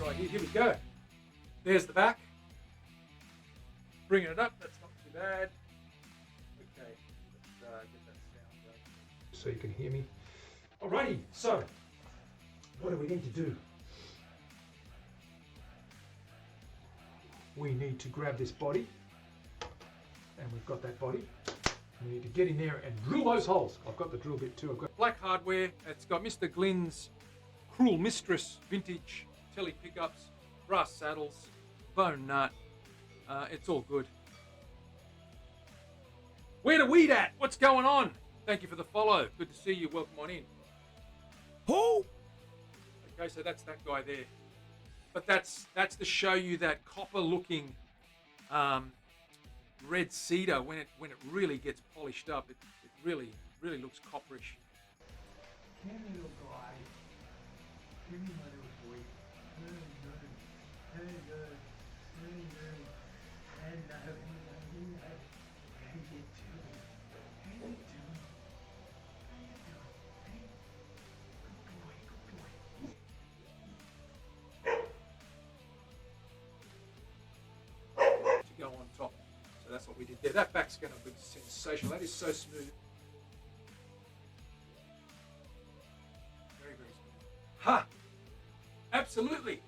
Right, here we go. There's the back. Bringing it up, that's not too bad. Okay, let's get that sound going so you can hear me. Alrighty, so what do we need to do? We need to grab this body, and we've got that body. We need to get in there and drill those holes. I've got the drill bit too. I've got black hardware. It's got Mr. Glynn's Cruel Mistress vintage telly pickups, brass saddles, bone nut. It's all good. Where the weed at? What's going on? Thank you for the follow. Good to see you. Welcome on in. Who? Okay, so that's that guy there. But that's to show you that copper-looking red cedar when it really gets polished up. It really looks copperish. Come here, little guy. Come here, my little boy. Hello. Hello. How you doing? How you doing? Hey, good boy. To go on top. So that's what we did there. That back's going to be sensational. That is so smooth. Very smooth. Ha! Absolutely.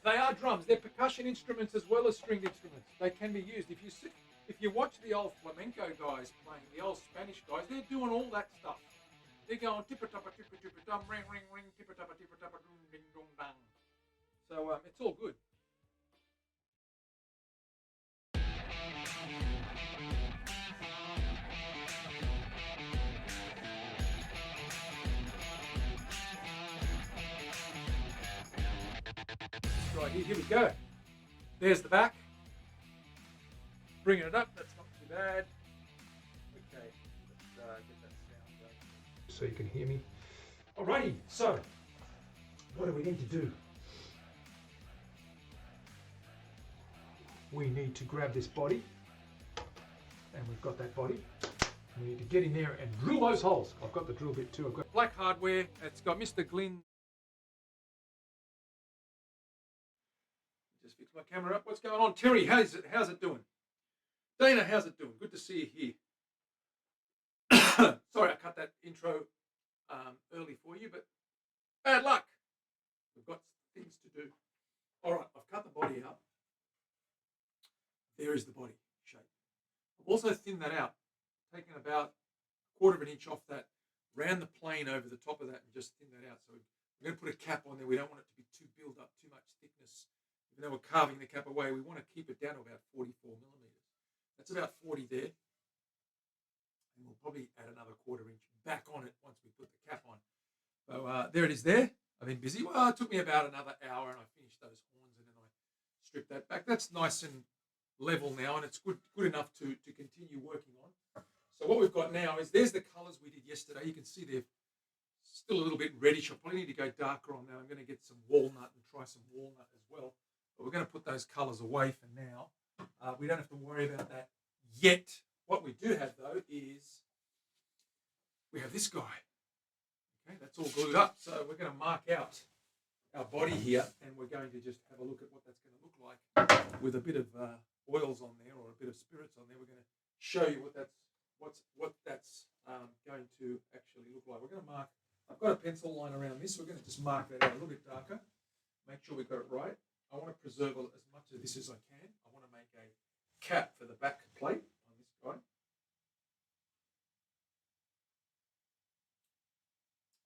They are drums. They're percussion instruments as well as stringed instruments. They can be used. If you watch the old flamenco guys playing, the old Spanish guys, they're doing all that stuff. They're going tippa-tappa, tippa-tippa-dum, ring, ring, ring, tippa-tappa, tippa-tappa, dum, ding, dong, dang. So it's all good. Right, here we go. There's the back. Bringing it up, that's not too bad. Okay, let's get that sound going so you can hear me. Alrighty, so what do we need to do? We need to grab this body, and we've got that body. We need to get in there and drill those holes. I've got the drill bit too. I've got black hardware. It's got Mr. Glynn. Just fix my camera up. What's going on? Terry, how's it doing? Dana, how's it doing? Good to see you here. Sorry, I cut that intro early for you, but bad luck. We've got things to do. All right, I've cut the body out. There is the body shape. I've also thinned that out, taken about 1/4 of an inch off that, ran the plane over the top of that and just thinned that out. So we're going to put a cap on there. We don't want it to be too build up, too much thickness. Even though we're carving the cap away, we want to keep it down to about 44 millimeters. That's about 40 there. And we'll probably add another 1/4 inch back on it once we put the cap on. So there it is there. I've been busy. Well, it took me about another hour and I finished those horns and then I stripped that back. That's nice and level now and it's good enough to continue working on. So what we've got now is there's the colours we did yesterday. You can see they're still a little bit reddish. I probably need to go darker on that. I'm going to get some walnut and try some walnut as well. But we're going to put those colours away for now. We don't have to worry about that yet. What we do have, though, is we have this guy. Okay, that's all glued up. So we're going to mark out our body here, and we're going to just have a look at what that's going to look like with a bit of oils on there or a bit of spirits on there. We're going to show you what that's going to actually look like. We're going to mark. I've got a pencil line around this. We're going to just mark that out a little bit darker. Make sure we've got it right. I want to preserve as much of this as I can. I want to make a cap for the back plate on this guy.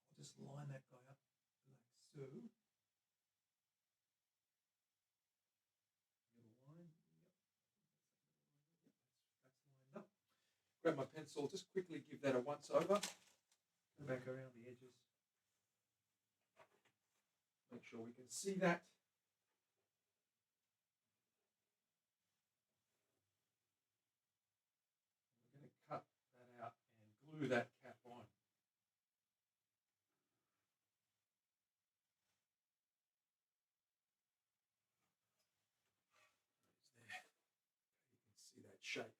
I'll just line that guy up like so. Little line. Yep. That's lined up. Grab my pencil, just quickly give that a once over. Go back around the edges. Make sure we can see that. Cut that out and glue that cap on. There. You can see that shape.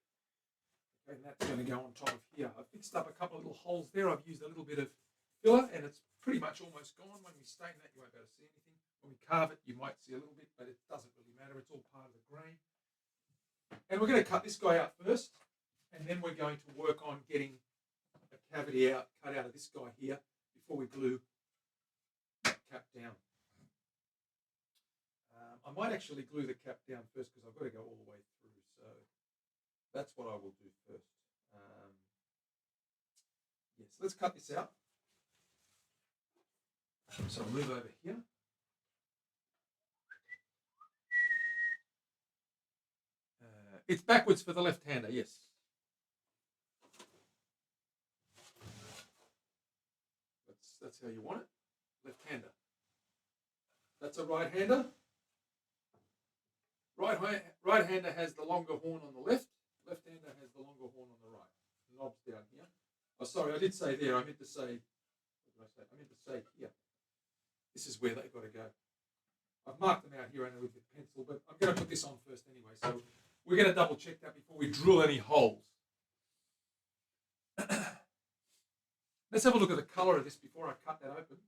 Okay, and that's going to go on top of here. I've fixed up a couple of little holes there. I've used a little bit of filler and it's pretty much almost gone. When we stain that, you won't be able to see anything. When we carve it, you might see a little bit, but it doesn't really matter. It's all part of the grain. And we're going to cut this guy out first, and then we're going to work on getting a cavity cut out of this guy here before we glue the cap down. I might actually glue the cap down first because I've got to go all the way through. So that's what I will do first. Yes, let's cut this out. So I'll move over here. It's backwards for the left-hander, yes. That's how you want it. Left-hander. That's a right-hander. Right-hander has the longer horn on the left. Left-hander has the longer horn on the right. The knob's down here. Oh, sorry, I did say there. I meant to say, what did I say? I meant to say here. This is where they've got to go. I've marked them out here only with the pencil, but I'm going to put this on first anyway. So we're going to double check that before we drill any holes. Let's have a look at the colour of this before I cut that open,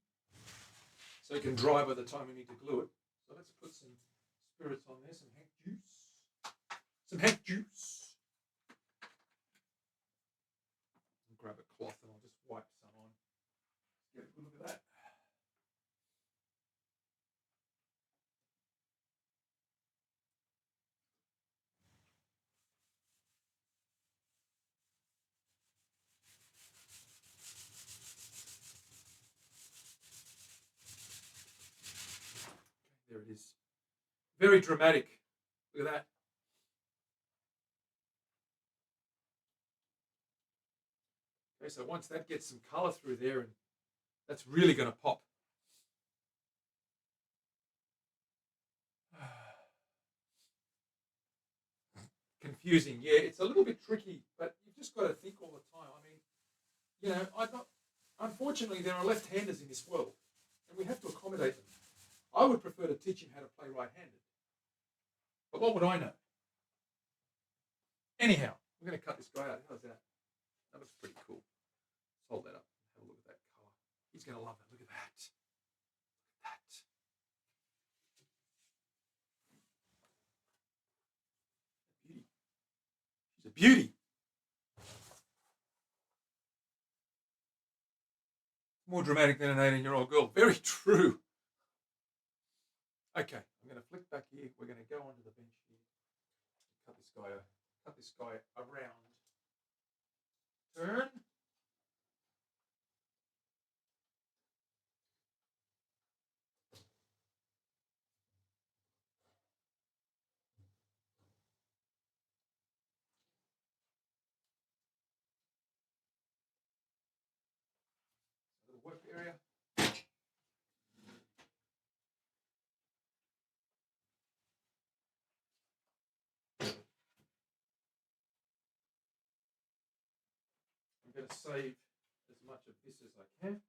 so it can dry by the time we need to glue it. So let's put some spirits on there, some hank juice. Some hank juice. I'll grab a cloth and I'll just wipe some on. Get a good look at that. There it is. Very dramatic. Look at that. Okay, so once that gets some colour through there, and that's really going to pop. Confusing, yeah. It's a little bit tricky, but you've just got to think all the time. I mean, you know, unfortunately, there are left-handers in this world, and we have to accommodate them. I would prefer to teach him how to play right-handed. But what would I know? Anyhow, we're going to cut this guy out. How's that? That looks pretty cool. Let's hold that up and have a look at that colour. He's going to love it. Look at that. Look at that. Beauty. She's a beauty. More dramatic than an 18-year-old girl. Very true. Okay, I'm going to flick back here. We're going to go onto the bench here. Cut this guy around. Turn. Little work area. I'm going to save as much of this as I can.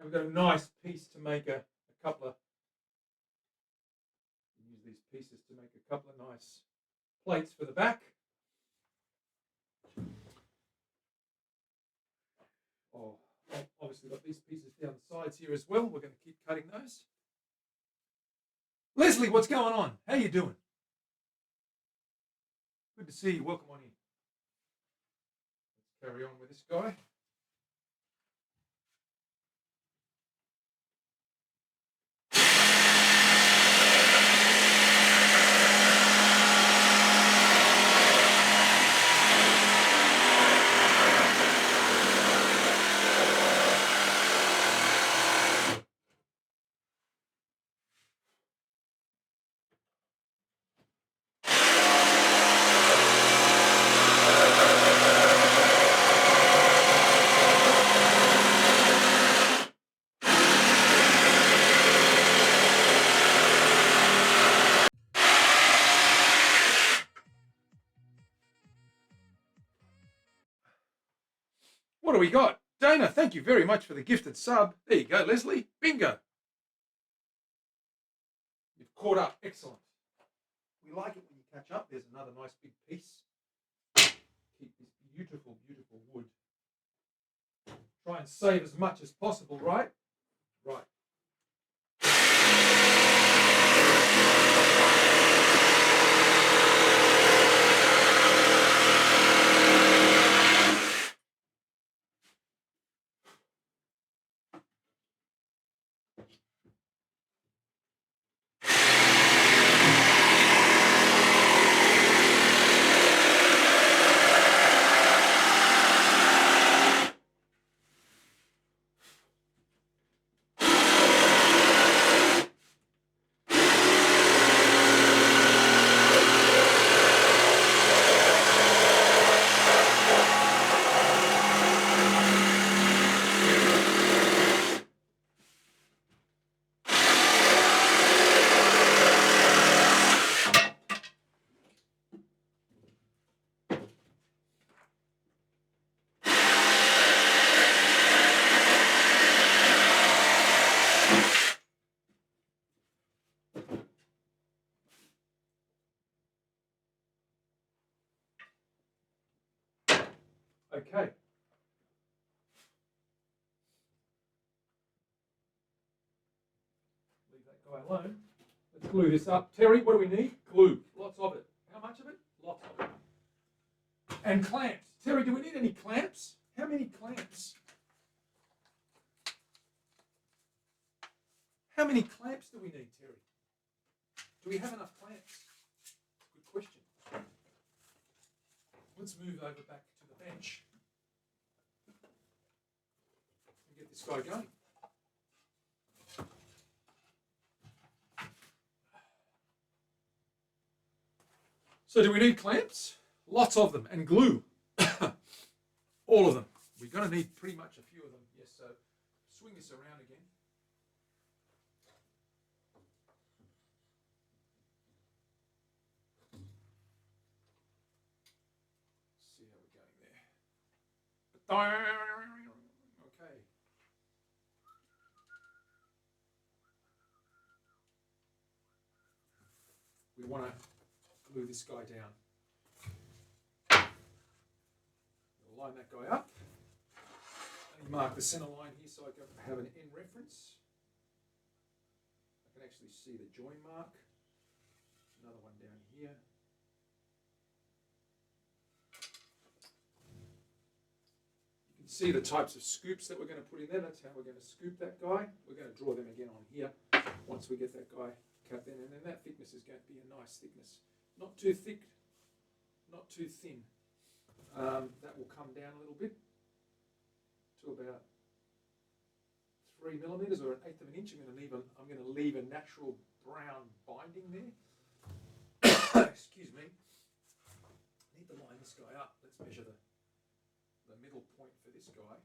we've got a nice piece to make a couple of, use these pieces to make a couple of nice plates for the back. Oh, I've obviously got these pieces down the sides here as well. We're going to keep cutting those. Leslie, what's going on? How you doing? Good to see you. Welcome on in. Let's carry on with this guy. What do we got? Dana, thank you very much for the gifted sub. There you go, Leslie. Bingo. You've caught up. Excellent. We like it when you catch up. There's another nice big piece. Keep this beautiful, beautiful wood. Try and save as much as possible, right? Right. Okay. Leave that guy alone. Let's glue this up. Terry, what do we need? Glue. Lots of it. How much of it? Lots of it. And clamps. Terry, do we need any clamps? How many clamps? How many clamps do we need, Terry? Do we have enough clamps? Good question. Let's move over back to the bench and get this guy going. So do we need clamps? Lots of them. And glue. All of them. We're going to need pretty much a few of them. Yes, so swing this around again. See how we're going there. Okay. We want to glue this guy down. We'll line that guy up. And mark the center line here so I can have an end reference. I can actually see the join mark. Another one down here. You can see the types of scoops that we're going to put in there. That's how we're going to scoop that guy. We're going to draw them again on here once we get that guy capped in. And then that thickness is going to be a nice thickness. Not too thick, not too thin. That will come down a little bit to about 3 millimeters or 1/8 of an inch. I'm going to leave a natural brown binding there. Excuse me. I need to line this guy up. Let's measure the middle point for this guy.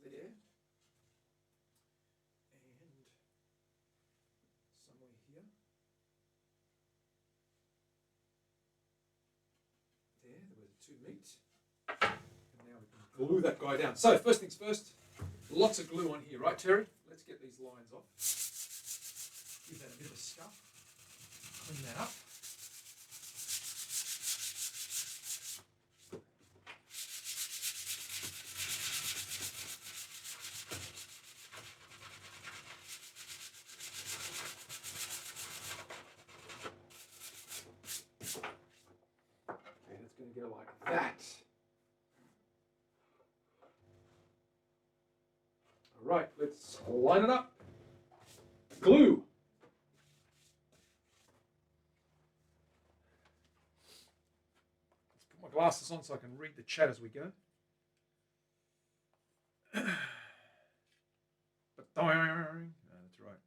There. And somewhere here. There were the two meet. And now we can glue that guy down. So first things first, lots of glue on here, right, Terry? Let's get these lines off. Give that a bit of a scuff. Clean that up. Okay, that's going to go like that. All right, let's line it up. Glue. Let's put my glasses on so I can read the chat as we go. No, that's right.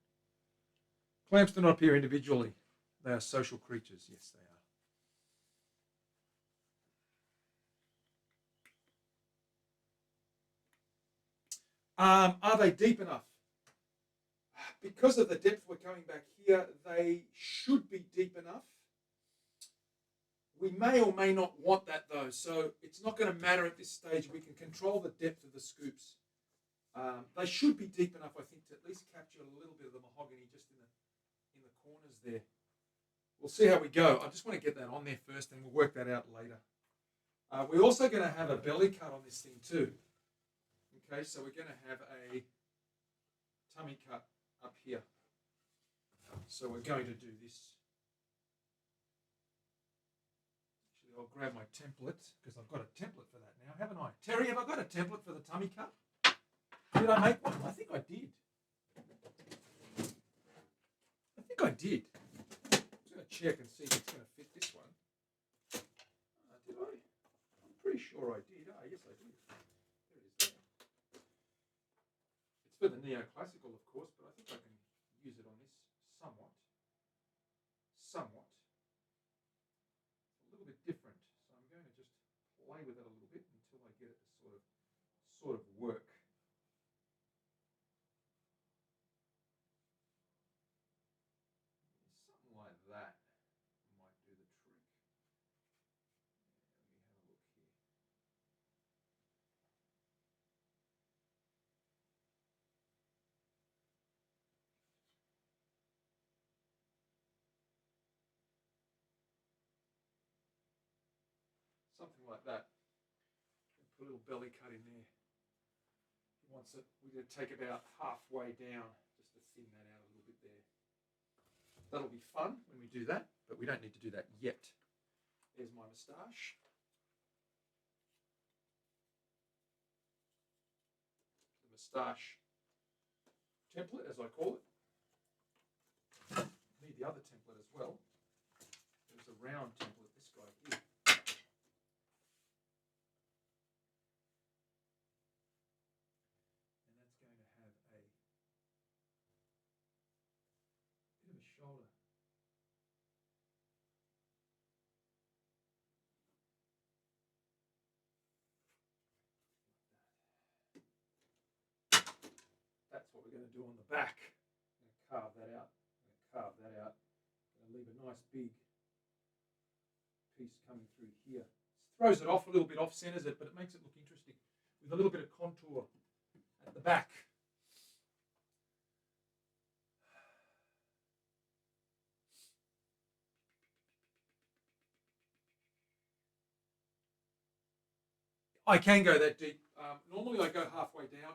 Clamps do not appear individually. They are social creatures. Yes, they are. Are they deep enough? Because of the depth we're going back here, they should be deep enough. We may or may not want that though, so it's not going to matter at this stage. We can control the depth of the scoops. They should be deep enough, I think, to at least capture a little bit of the mahogany just in the corners there. We'll see how we go. I just want to get that on there first, and we'll work that out later. We're also going to have a belly cut on this thing too. Okay, so we're going to have a tummy cut up here. So we're going to do this. Actually, I'll grab my template because I've got a template for that now, haven't I? Terry, have I got a template for the tummy cut? Did I make one? I think I did. I'm just going to check and see if it's going to fit this one. Did I? I'm pretty sure I did. Yes, I did. There it is there. It's for the neoclassical, of course, but I think I can use it on this somewhat. A little bit different. So I'm going to just play with it a little bit until I get it to sort of work. Something like that might do the trick. Let me have a look here. Something like that. Put a little belly cut in there. He wants it. We're going to take about halfway down just to thin that out a little bit there. That'll be fun when we do that, but we don't need to do that yet. There's my moustache. The moustache template, as I call it. Need the other template as well. There's a round template, this guy here. And that's going to have a bit of a shoulder. That's what we're going to do on the back. I'm going to carve that out. I'm going to leave a nice big piece coming through here. Throws it off a little bit, off centers it, but it makes it look interesting with a little bit of contour at the back. I can go that deep. Normally I go halfway down.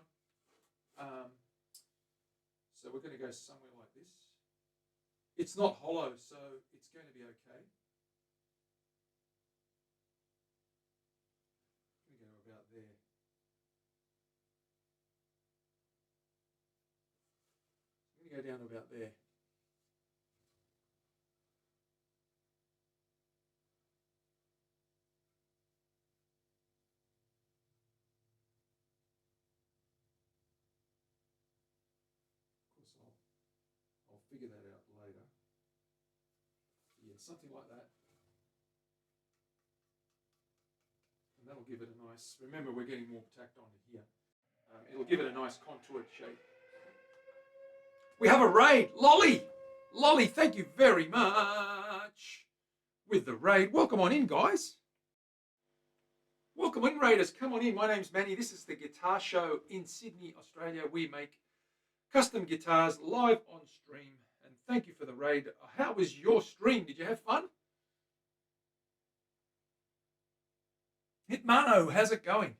So we're going to go somewhere like this. It's not hollow, so it's going to be okay. I'm going to go about there. I'm going to go down to about there. I'll figure that out later. Yeah, something like that. And that'll give it a nice, remember we're getting more tacked onto here. It'll give it a nice contoured shape. We have a raid. Lolly, thank you very much with the raid. Welcome on in, guys. Welcome in, Raiders. Come on in. My name's Manny. This is the Guitar Show in Sydney, Australia. We make custom guitars live on stream. And thank you for the raid. How was your stream? Did you have fun? Hitmano, how's it going?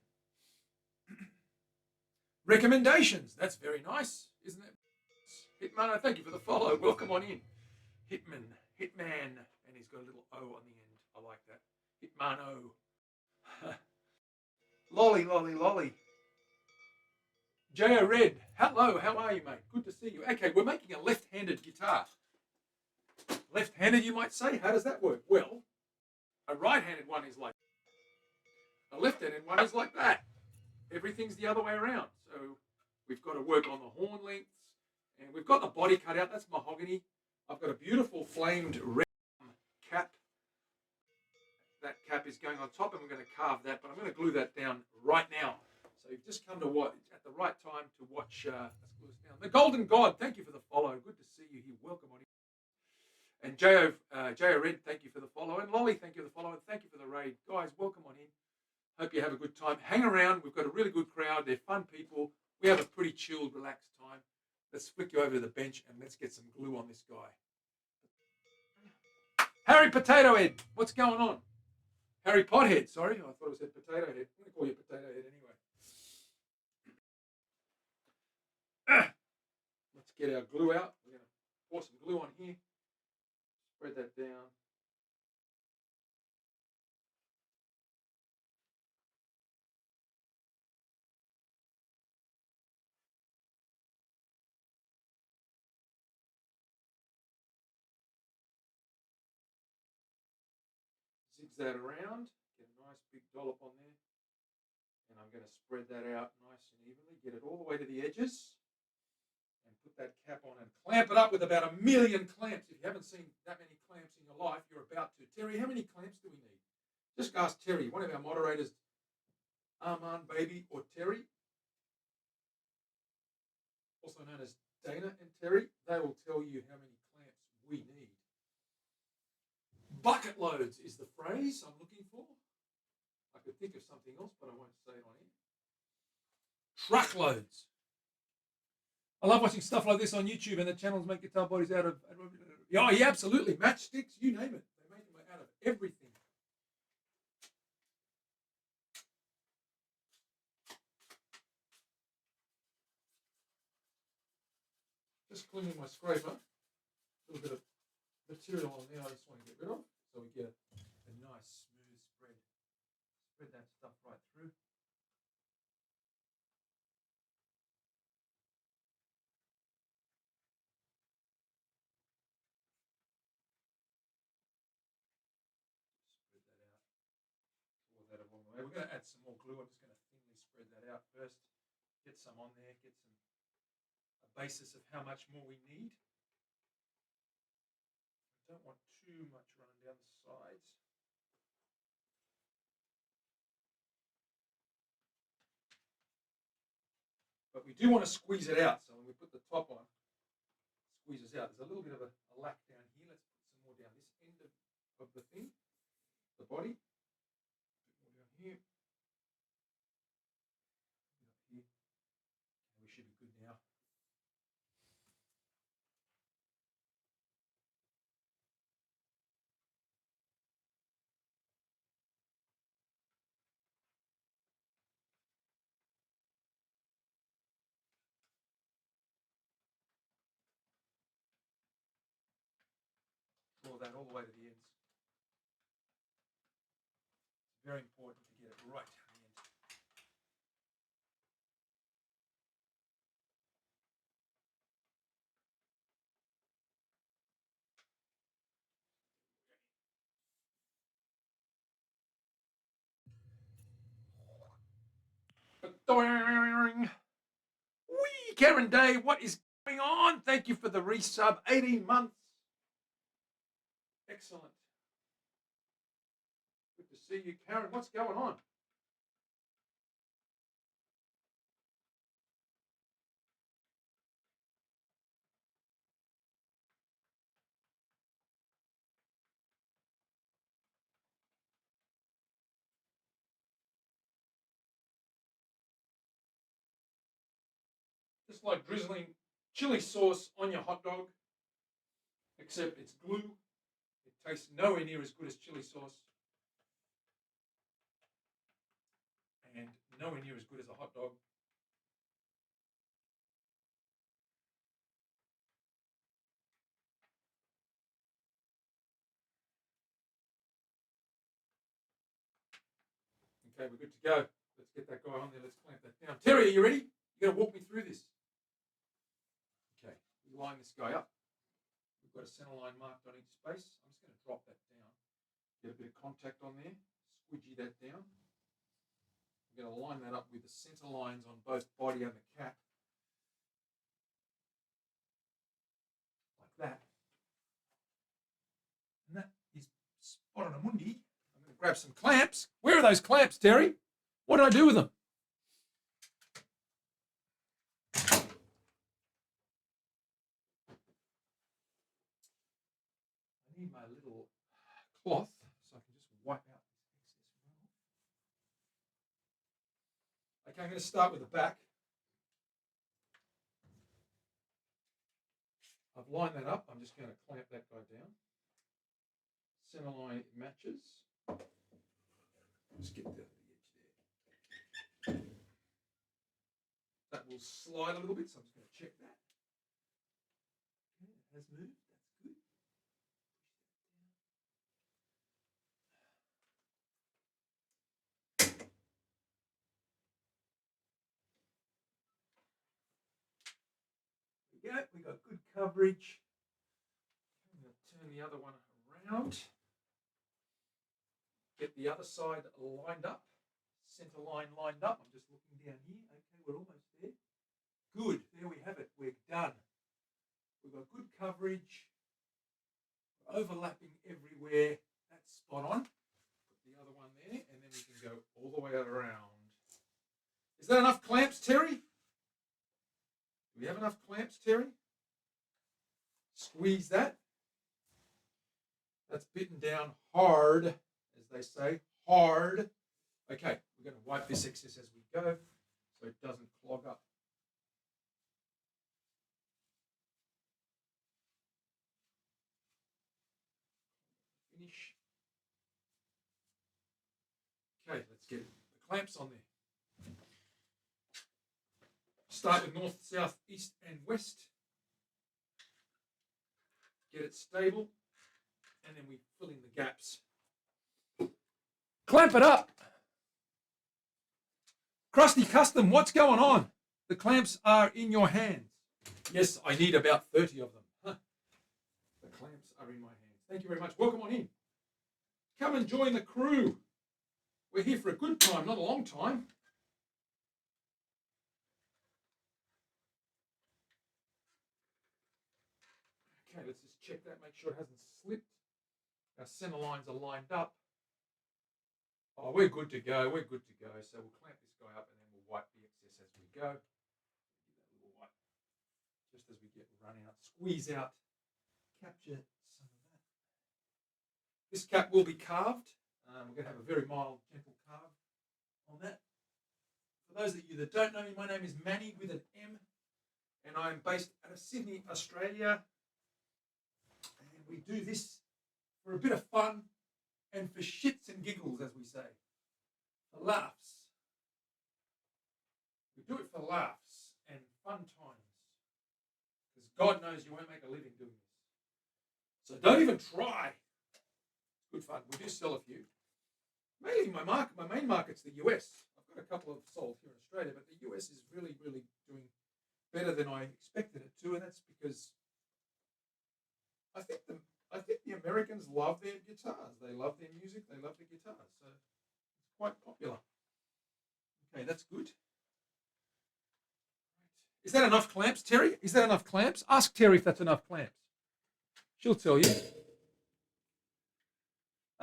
Recommendations. That's very nice, isn't it? Hitmano, thank you for the follow. Welcome on in. Hitman. And he's got a little O on the end. I like that. Hitmano. Lolly. J.O. Red, hello, how are you, mate? Good to see you. Okay, we're making a left-handed guitar. Left-handed, you might say. How does that work? Well, a right-handed one is like a left-handed one is like that. Everything's the other way around. So we've got to work on the horn lengths, and we've got the body cut out. That's mahogany. I've got a beautiful flamed red cap. That cap is going on top, and we're going to carve that, but I'm going to glue that down right now. So you've just come to what at the right time to watch. Let's glue this down. The Golden God, thank you for the follow. Good to see you here. Welcome on in. And J.O. Red, thank you for the follow. And Lolly, thank you for the follow. And thank you for the raid. Guys, welcome on in. Hope you have a good time. Hang around. We've got a really good crowd. They're fun people. We have a pretty chilled, relaxed time. Let's flick you over to the bench and let's get some glue on this guy. Harry Potato Head, what's going on? Harry Pothead, sorry. I thought it said Potato Head. I'm going to call you Potato Head anyway. Let's get our glue out. We're going to pour some glue on here. Spread that down. Zig that around. Get a nice big dollop on there. And I'm going to spread that out nice and evenly. Get it all the way to the edges. And put that cap on and clamp it up with about 1 million clamps. If you haven't seen that many clamps in your life, you're about to. Terry, how many clamps do we need? Just ask Terry, one of our moderators, Armand Baby or Terry, also known as Dana and Terry. They will tell you how many clamps we need. Bucket loads is the phrase I'm looking for. I could think of something else, but I won't say it on here. Truckloads. I love watching stuff like this on YouTube, and the channels make guitar bodies out of. Oh, yeah, absolutely. Matchsticks, you name it. They make them out of everything. Just cleaning my scraper. A little bit of material on there I just want to get rid of, so we get a nice smooth spread. Spread that stuff right through. Spread that out. Pour that along the way. We're going to add some more glue. I'm just going to thinly spread that out first. Get some on there. Get some a basis of how much more we need. I don't want too much running down the sides. But we do want to squeeze it out. So when we put the top on, it squeezes out. There's a little bit of a lack down here. Let's put some more down this end of the thing, the body. A bit more down here. Up here. And we should be good now. Draw that all the way to the ends. It's very important to get it right to the end. Wee, Karen Day, what is going on? Thank you for the resub. 18 months. Excellent. Good to see you, Karen. What's going on? almost like drizzling chili sauce on your hot dog, except it's glue. It tastes nowhere near as good as chili sauce, and nowhere near as good as a hot dog. Okay, we're good to go. Let's get that guy on there. Let's clamp that down. Terry, are you ready? You got to walk me through this. Okay, we line this guy up. We've got a center line marked on each space. I'm just going to drop that down. Get a bit of contact on there. Squidgy that down. We're going to line that up with the center lines on both body and the cap. Like that. And that is spot on a mundi. I'm going to grab some clamps. Where are those clamps, Terry? What did I do with them? I need my little cloth so I can just wipe out this excess runoff. Okay, I'm going to start with the back. I've lined that up. I'm just going to clamp that guy down. Center line matches. Just get down to the edge there. That will slide a little bit, so I'm just going to check that. Okay, it has moved. That's good. There we go. We got good coverage. I'm going to turn the other one around. Get the other side lined up. Center line lined up. I'm just looking down here. Okay, we're almost there. Good. There we have it. We're done. We've got good coverage. Overlapping everywhere. That's spot on. Put the other one there, and then we can go all the way around. Is that enough clamps, Terry? Do we have enough clamps, Terry? Squeeze that. That's bitten down hard, as they say. Hard. Okay, we're going to wipe this excess as we go so it doesn't clog up. Finish. Okay, let's get the clamps on there. Start with north, south, east, and west. Get it stable, and then we fill in the gaps. Clamp it up. Krusty Custom, what's going on? The clamps are in your hands. Yes, I need about 30 of them. Huh. The clamps are in my hands. Thank you very much. Welcome on in. Come and join the crew. We're here for a good time, not a long time. Okay, let's just check that, make sure it hasn't slipped. Our center lines are lined up. Oh, we're good to go. We're good to go. So we'll clamp this guy up and then we'll wipe the excess as we go. Give that little wipe just as we get run out. Squeeze out. Capture some of that. This cap will be carved. We're going to have a very mild, gentle carve on that. For those of you that don't know me, my name is Manny with an M, and I'm based out of Sydney, Australia. And we do this for a bit of fun and for shits and giggles, as we say. For laughs. We do it for laughs and fun times. Because God knows you won't make a living doing this. So don't even try. It's good fun. We do sell a few. Mainly my main market's the US. I've got a couple of sold here in Australia, but the US is really, really doing better than I expected it to, and that's because I think the Americans love their guitars. They love their music. They love the guitars. So it's quite popular. Okay, that's good. Is that enough clamps, Terry? Is that enough clamps? Ask Terry if that's enough clamps. She'll tell you.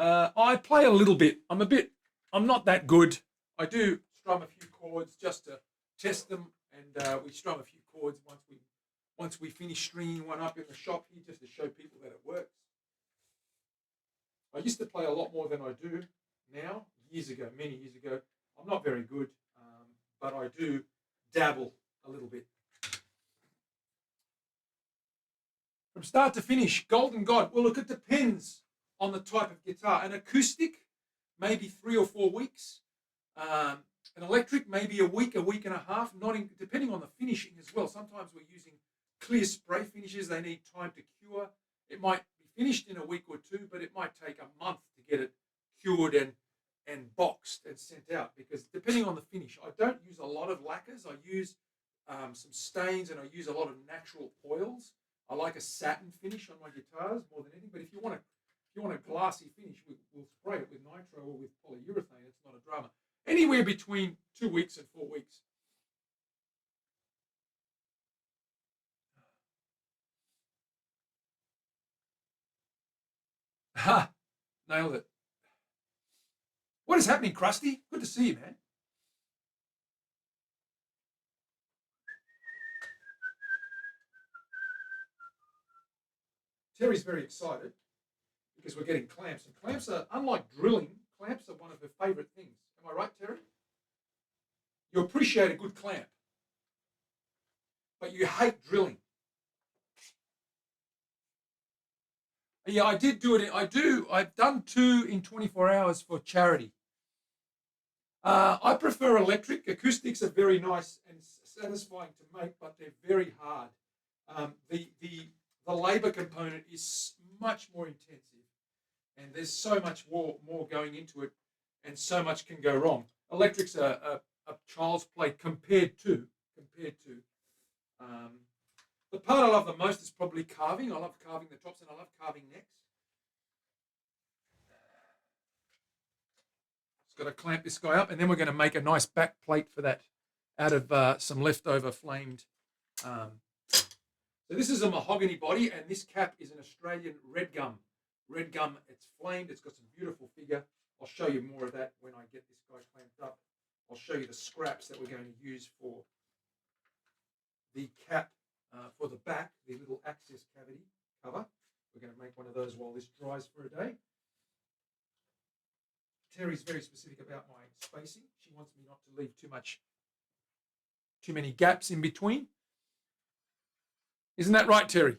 I play a little bit. I'm not that good. I do strum a few chords just to test them, and we strum a few chords once we finish stringing one up in the shop here, just to show people that it works. I used to play a lot more than I do now. Many years ago. I'm not very good, but I do dabble a little bit. From start to finish, Golden God. Well, look, it depends on the type of guitar. An acoustic, maybe 3 or 4 weeks. An electric, maybe a week and a half, depending on the finishing as well. Sometimes we're using clear spray finishes. They need time to cure. It might be finished in a week or two, but it might take a month to get it cured and boxed and sent out, because depending on the finish, I don't use a lot of lacquers. I use some stains, and I use a lot of natural oils. I like a satin finish on my guitars more than anything. But if you want a glassy finish, we'll spray it with nitro or with polyurethane. It's not a drama. Anywhere between 2 weeks and 4 weeks. Ha! Nailed it. What is happening, Krusty? Good to see you, man. Terry's very excited because we're getting clamps. And clamps are, unlike drilling, clamps are one of her favourite things. Am I right, Terry? You appreciate a good clamp, but you hate drilling. Yeah, I did do it. I've done 2 in 24 hours for charity. I prefer electric. Acoustics are very nice and satisfying to make, but they're very hard. The labour component is much more intensive, and there's so much more going into it, and so much can go wrong. Electrics are a child's play compared to. The part I love the most is probably carving. I love carving the tops, and I love carving necks. Just got to clamp this guy up, and then we're going to make a nice back plate for that out of some leftover flamed. So this is a mahogany body, and this cap is an Australian red gum. Red gum, it's flamed. It's got some beautiful figure. I'll show you more of that when I get this guy clamped up. I'll show you the scraps that we're going to use for the cap, for the back, the little access cavity cover. We're going to make one of those while this dries for a day. Terry's very specific about my spacing. She wants me not to leave too many gaps in between. Isn't that right, Terry?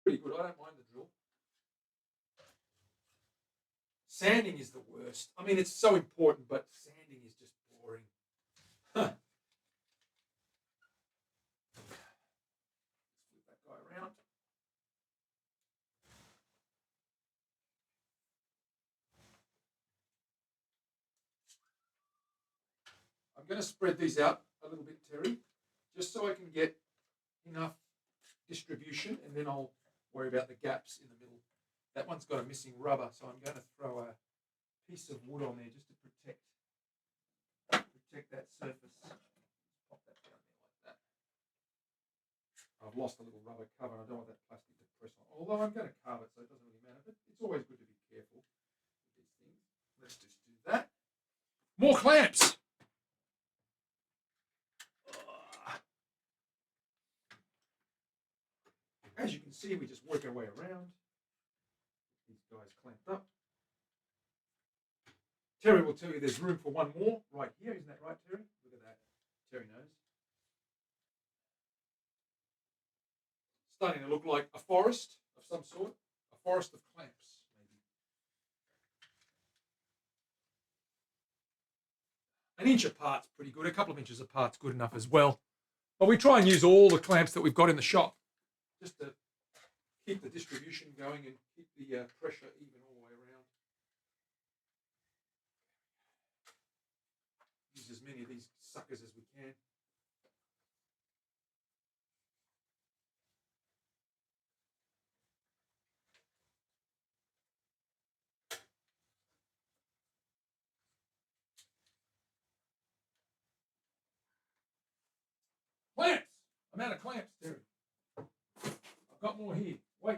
Pretty good. I don't mind the drill. Sanding is the worst. I mean, it's so important, but sanding is just boring. Huh. Let's flip that guy around. I'm going to spread these out a little bit, Terry, just so I can get enough distribution, and then I'll worry about the gaps in the middle. That one's got a missing rubber, so I'm going to throw a piece of wood on there just to protect that surface. Pop that down there like that. I've lost a little rubber cover. I don't want that plastic to press on. Although I'm going to carve it, so it doesn't really matter. But it's always good to be careful with these things. Let's just do that. More clamps. As you can see, we just work our way around. These guys clamped up. Terry will tell you there's room for one more right here. Isn't that right, Terry? Look at that. Terry knows. Starting to look like a forest of some sort. A forest of clamps, maybe. An inch apart's pretty good. A couple of inches apart's good enough as well. But we try and use all the clamps that we've got in the shop, just to keep the distribution going and keep the pressure even all the way around. Use as many of these suckers as we can. Clamps! I'm out of clamps, Terry. I've got more here. Wait.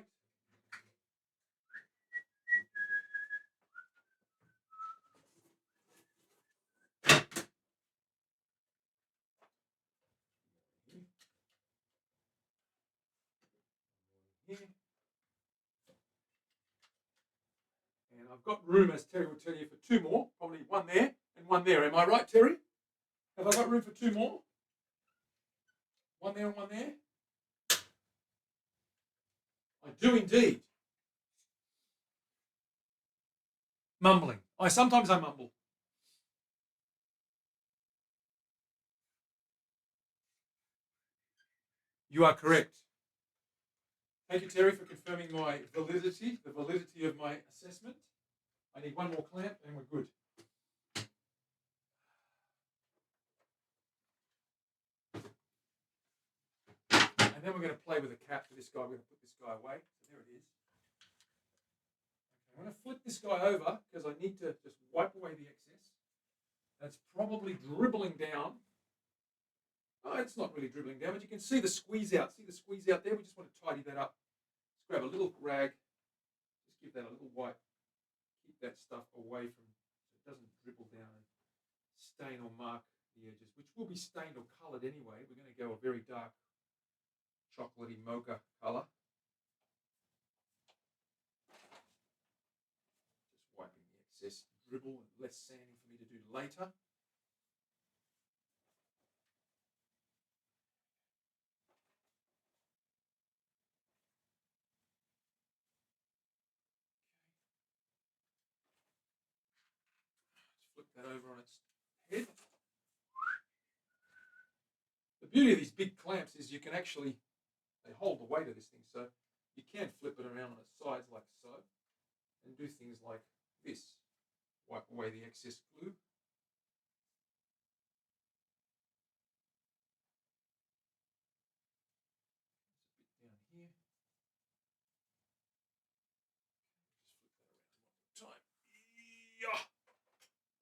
Here. I've got room, as Terry will tell you, for two more. Probably one there and one there. Am I right, Terry? Have I got room for two more? One there and one there? I do indeed. Mumbling. Sometimes I mumble. You are correct. Thank you, Terry, for confirming my validity, the validity of my assessment. I need one more clamp and we're good. And then we're going to play with a cap for this guy. We're going to put this guy away. So there it is. Okay, I'm going to flip this guy over because I need to just wipe away the excess. That's probably dribbling down. Oh, it's not really dribbling down, but you can see the squeeze out. See the squeeze out there? We just want to tidy that up. Just grab a little rag. Just give that a little wipe. Keep that stuff away from so it doesn't dribble down and stain or mark the edges, which will be stained or coloured anyway. We're going to go a very dark chocolatey mocha colour. Just wiping the excess dribble and less sanding for me to do later. Flip that over on its head. The beauty of these big clamps is you can actually, they hold the weight of this thing, so you can flip it around on its sides like so, and do things like this. Wipe away the excess glue. There's a bit down here. Just flip that around one more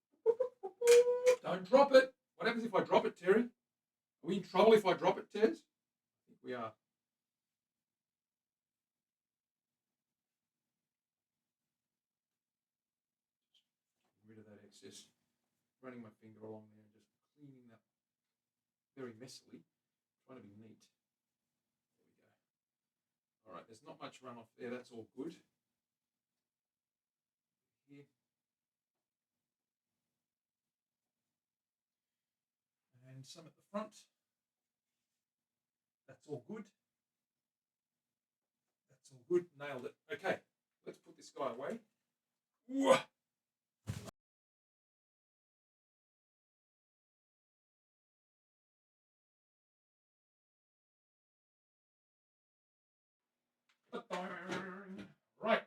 time. Don't drop it. What happens if I drop it, Terry? Are we in trouble if I drop it, Tez? I think we are. Getting rid of that excess. Running my finger along there and just cleaning that very messily. Trying to be neat. There we go. All right, there's not much runoff there. That's all good. Here. And some at the front. That's all good. That's all good. Nailed it. Okay, let's put this guy away. Whoa. Right.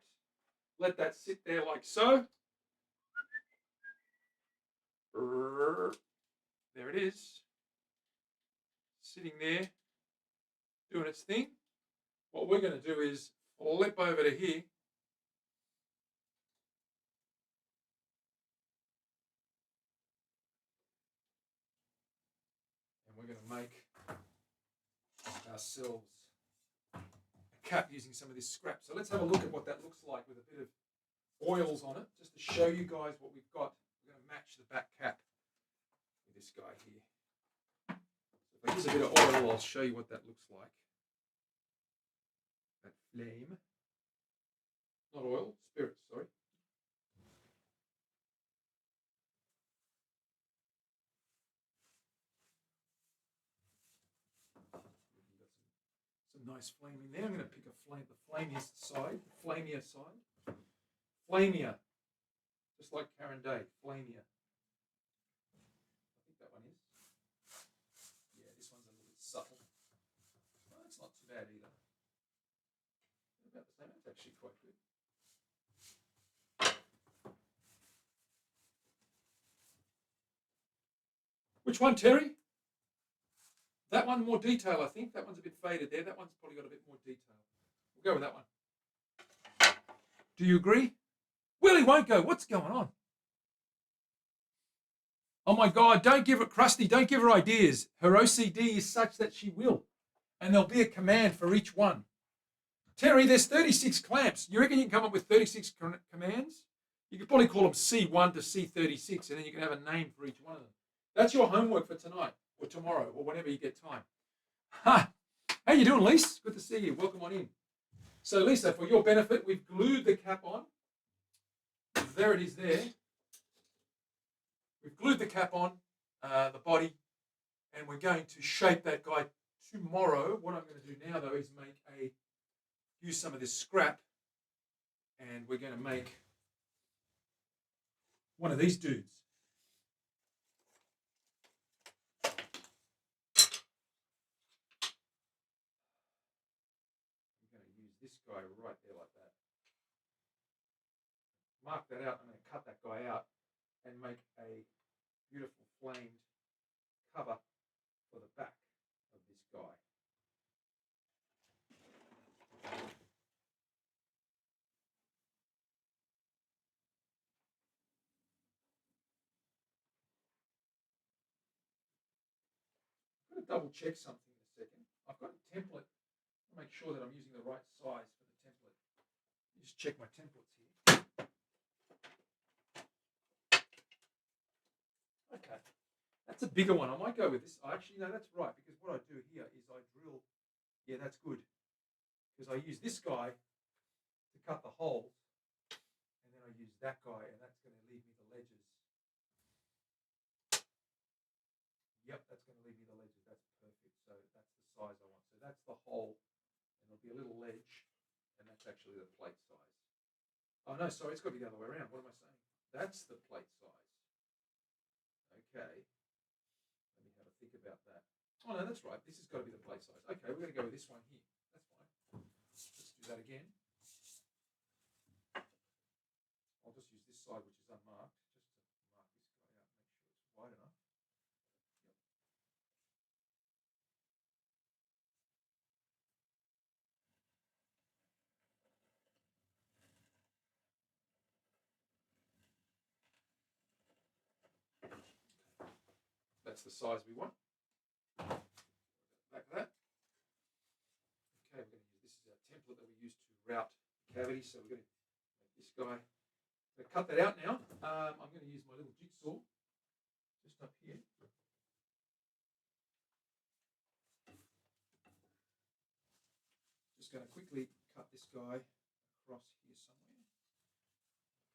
Let that sit there like so. There it is. Sitting there, doing its thing. What we're going to do is flip over to here. And we're going to make ourselves a cap using some of this scrap. So let's have a look at what that looks like with a bit of oils on it, just to show you guys what we've got. We're going to match the back cap with this guy here. So if I use a bit of oil, I'll show you what that looks like. That flame. Not oil, spirits, sorry. Some nice flame in there. I'm going to pick a flame, the flamiest side, the flamier side. Flamier. Just like Karen Day, flamier. I think that one is. Yeah, this one's a little bit subtle. Well, that's not too bad either. About the same. That's actually quite good. Which one, Terry? That one more detail, I think. That one's a bit faded there. That one's probably got a bit more detail. We'll go with that one. Do you agree? Willie won't go. What's going on? Oh my God, don't give her, Krusty, don't give her ideas. Her OCD is such that she will. And there'll be a command for each one. Terry, there's 36 clamps. You reckon you can come up with 36 commands? You could probably call them C1 to C36, and then you can have a name for each one of them. That's your homework for tonight, or tomorrow, or whenever you get time. Ha! How you doing, Lisa? Good to see you. Welcome on in. So, Lisa, for your benefit, we've glued the cap on. there it is there. We've glued the cap on, the body, and we're going to shape that guy tomorrow. What I'm going to do now, though, is use some of this scrap, and we're going to make one of these dudes. I'm going to use this guy right there like that. Mark that out. I'm going to cut that guy out and make a beautiful flamed cover for the back of this guy. I'm going to double check something in a second. I've got a template to make sure that I'm using the right size for the template. Just check my templates here. Okay, that's a bigger one. I might go with this. Actually, no, that's right, because what I do here is I drill. Yeah, that's good. Because I use this guy to cut the holes, and then I use that guy, and that's going to leave me the ledges. Yep, that's going to leave me the ledges. That's perfect. So that's the size I want. So that's the hole, and there'll be a little ledge, and that's actually the plate size. Oh, no, sorry, it's got to be the other way around. What am I saying? That's the plate size. Okay. Let me have a think about that. Oh, no, that's right. This has got to be the plate size. Okay, we're going to go with this one here. That's fine. Let's do that again. I'll just use this side, which is unmarked, just to mark this guy out, make sure it's wide enough. That's the size we want. Back of that. Okay, we're going to use this as our template that we use to route cavities. So we're going to make this guy. I'm going to cut that out now. I'm going to use my little jigsaw just up here. Just going to quickly cut this guy across here somewhere.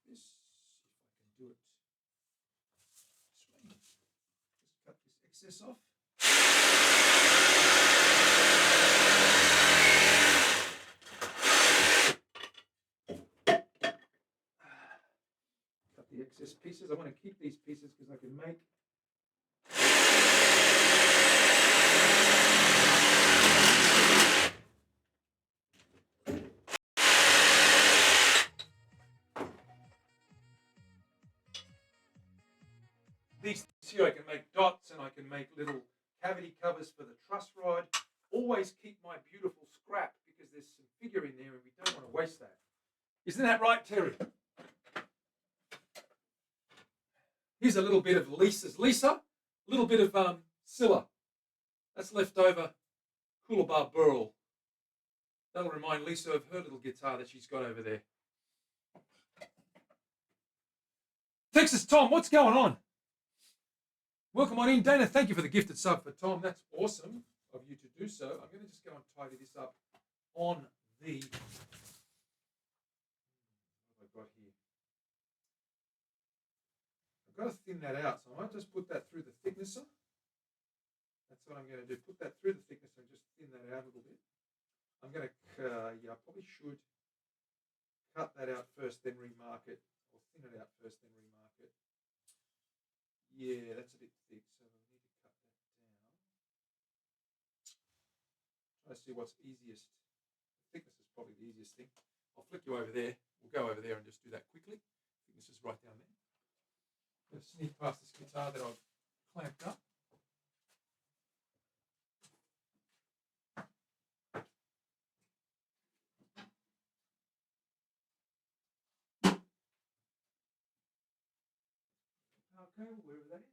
This, if I can do it this way. Just cut this excess off. Cut the excess pieces. I want to keep these pieces because I can make these here. I can make dots and I can make little cavity covers for the truss rod. Always keep my beautiful scrap because there's some figure in there and we don't want to waste that. Isn't that right, Terry? Here's a little bit of Lisa's. Lisa, a little bit of Scylla. That's left over Coolabah Burl. That'll remind Lisa of her little guitar that she's got over there. Texas Tom, what's going on? Welcome on in. Dana, thank you for the gifted sub for Tom. That's awesome of you to do so. I'm going to just go and tidy this up on the... What have I got here? I've got to thin that out, so I might just put that through the thicknesser. That's what I'm going to do. Put that through the thicknesser and just thin that out a little bit. I'm going to, I probably should cut that out first, then remark it, or thin it out first, then remark it. Yeah, that's a bit thick, so we need to cut that down. Try to see what's easiest. Thickness is probably the easiest thing. I'll flick you over there. We'll go over there and just do that quickly. Thickness is right down there. I'm going to sneak past this guitar that I've clamped up. Okay, wherever that is.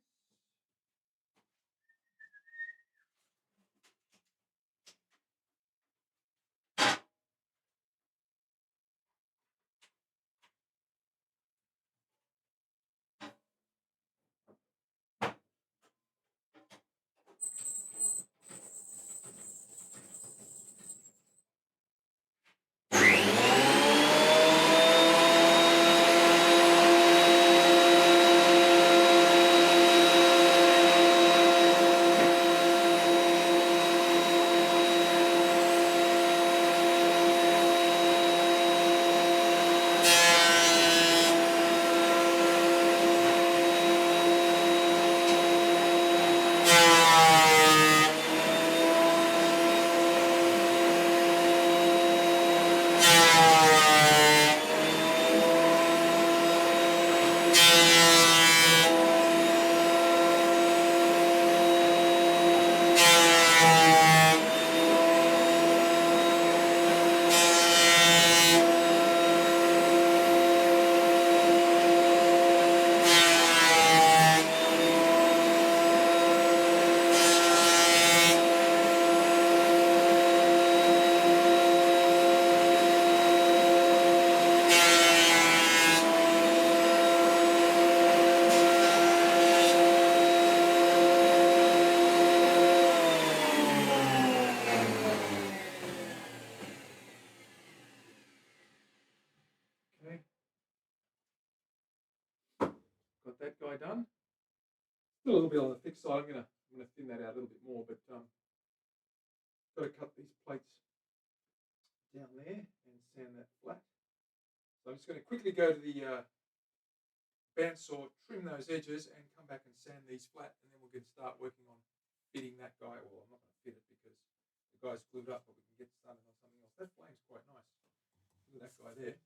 Okay. Got that guy done. Still a little bit on the thick side. I'm gonna thin that out a little bit more, but got to cut these plates down there and sand that flat. So I'm just going to quickly go to the bandsaw, trim those edges, and come back and sand these flat, and then we're going to start working on fitting that guy. Well, I'm not going to fit it because the guy's glued up, but we can get started on something else. That flame's quite nice. Look at that guy there.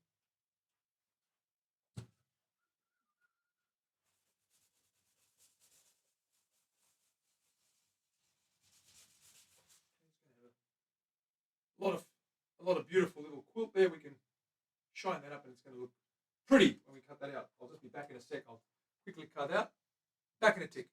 A lot of beautiful little quilt there. We can shine that up, and it's going to look pretty when we cut that out. I'll just be back in a sec. I'll quickly cut out. Back in a tick.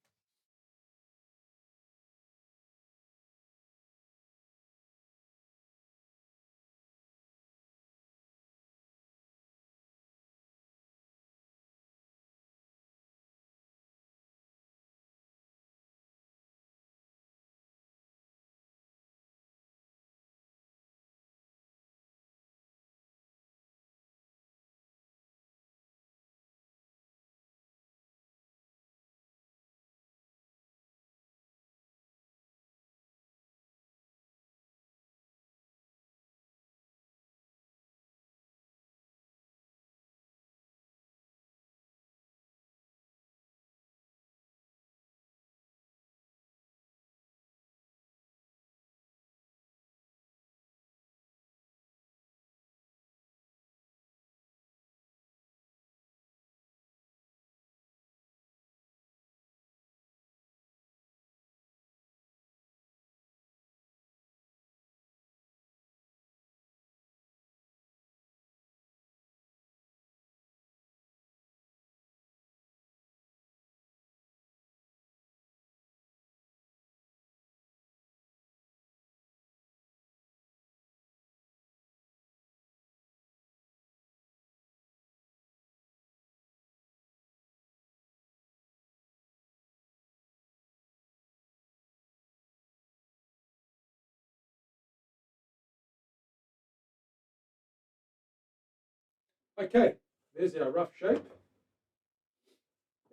Okay, there's our rough shape.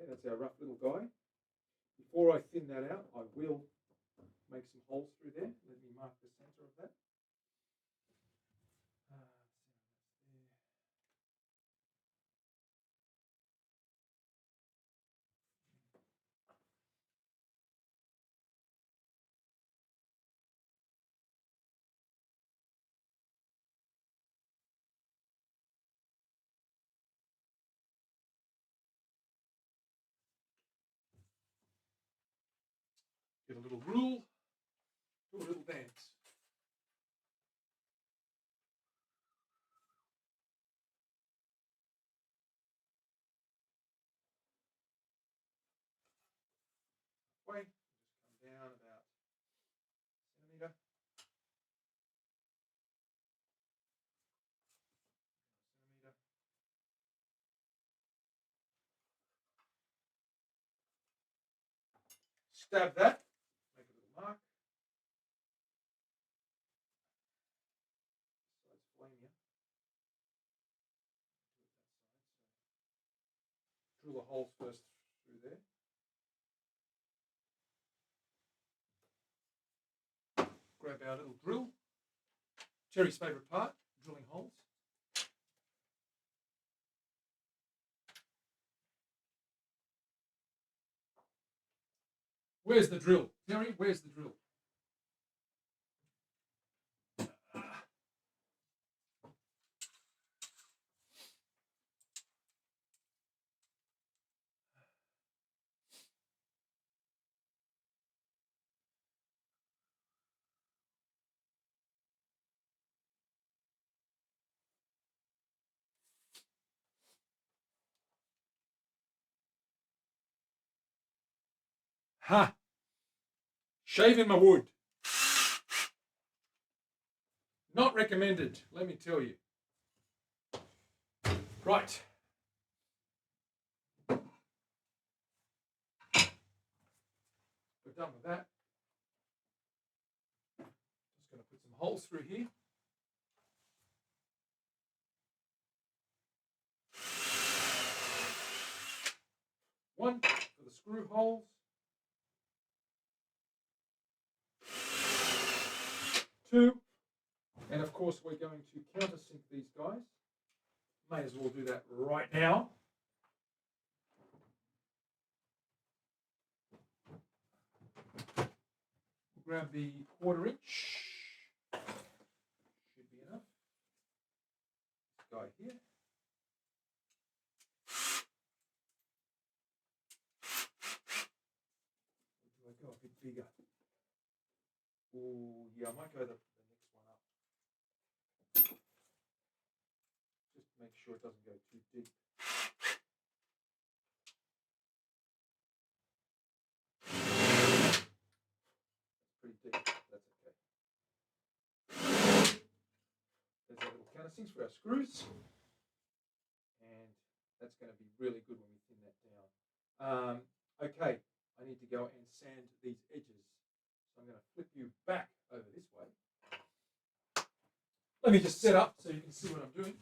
That's our rough little guy. Before I thin that out, I will make some holes through there. Let me mark the center of that. Get a little rule, do a little dance. Way, just come down about a centimetre. Stab that, make a little mark. So it's flaming. Drill the holes first through there. Grab our little drill. Terry's favourite part, drilling holes. Where's the drill? Terry, where's the drill? Ha! Shaving my wood. Not recommended, let me tell you. Right. We're done with that. Just going to put some holes through here. One for the screw holes. Two. And of course, we're going to countersink these guys. May as well do that right now. Grab the 1/4 inch. Should be enough. This guy here. Or do I go a bit bigger? Oh, yeah, I might go the next one up. Just to make sure it doesn't go too deep. Pretty deep. That's okay. There's our little countersinks for our screws. And that's going to be really good when we thin that down. Okay, I need to go and sand these edges. So I'm going to flip you back over this way. Let me just set up so you can see what I'm doing.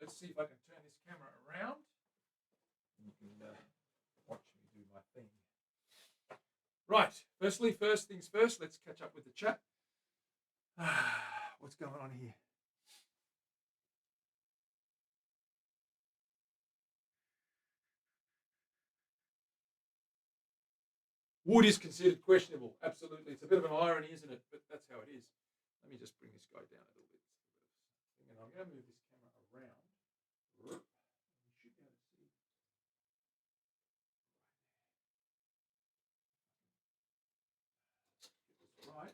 Let's see if I can turn this camera around. You can watch me do my thing. Right, first things first, let's catch up with the chat. What's going on here? Wood is considered questionable. Absolutely. It's a bit of an irony, isn't it? But that's how it is. Let me just bring this guy down a little bit. And I'm going to move this camera around. You should be able to see. Get this right.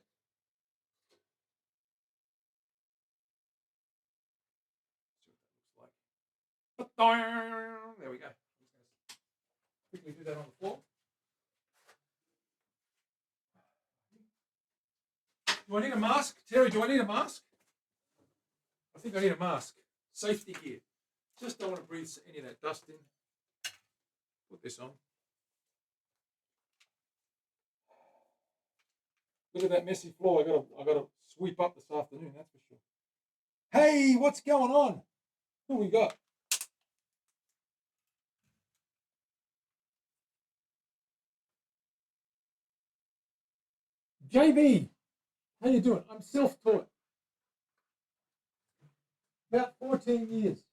See what that looks like. There we go. I'm just going to quickly do that on the floor. Do I need a mask? Terry, do I need a mask? I think I need a mask. Safety gear. Just don't want to breathe any of that dust in. Put this on. Look at that messy floor. I gotta sweep up this afternoon, that's for sure. Hey, what's going on? Who we got? JB, how you doing? I'm self-taught. About 14 years.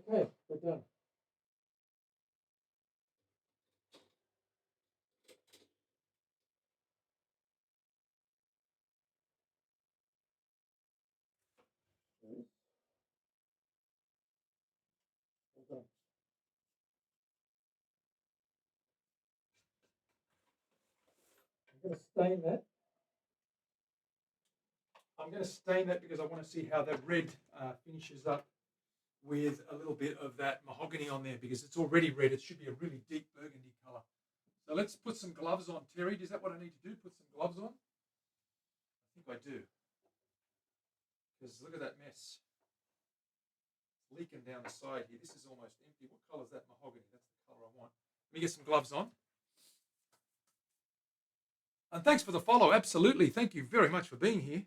Okay, we're done. We're done. I'm going to stain that. I'm going to stain that because I want to see how that red finishes up with a little bit of that mahogany on there because it's already red. It should be a really deep burgundy color. So let's put some gloves on. Terry, is that what I need to do? Put some gloves on? I think I do. Because look at that mess. It's leaking down the side here. This is almost empty. What color is that mahogany? That's the color I want. Let me get some gloves on. And thanks for the follow. Absolutely. Thank you very much for being here.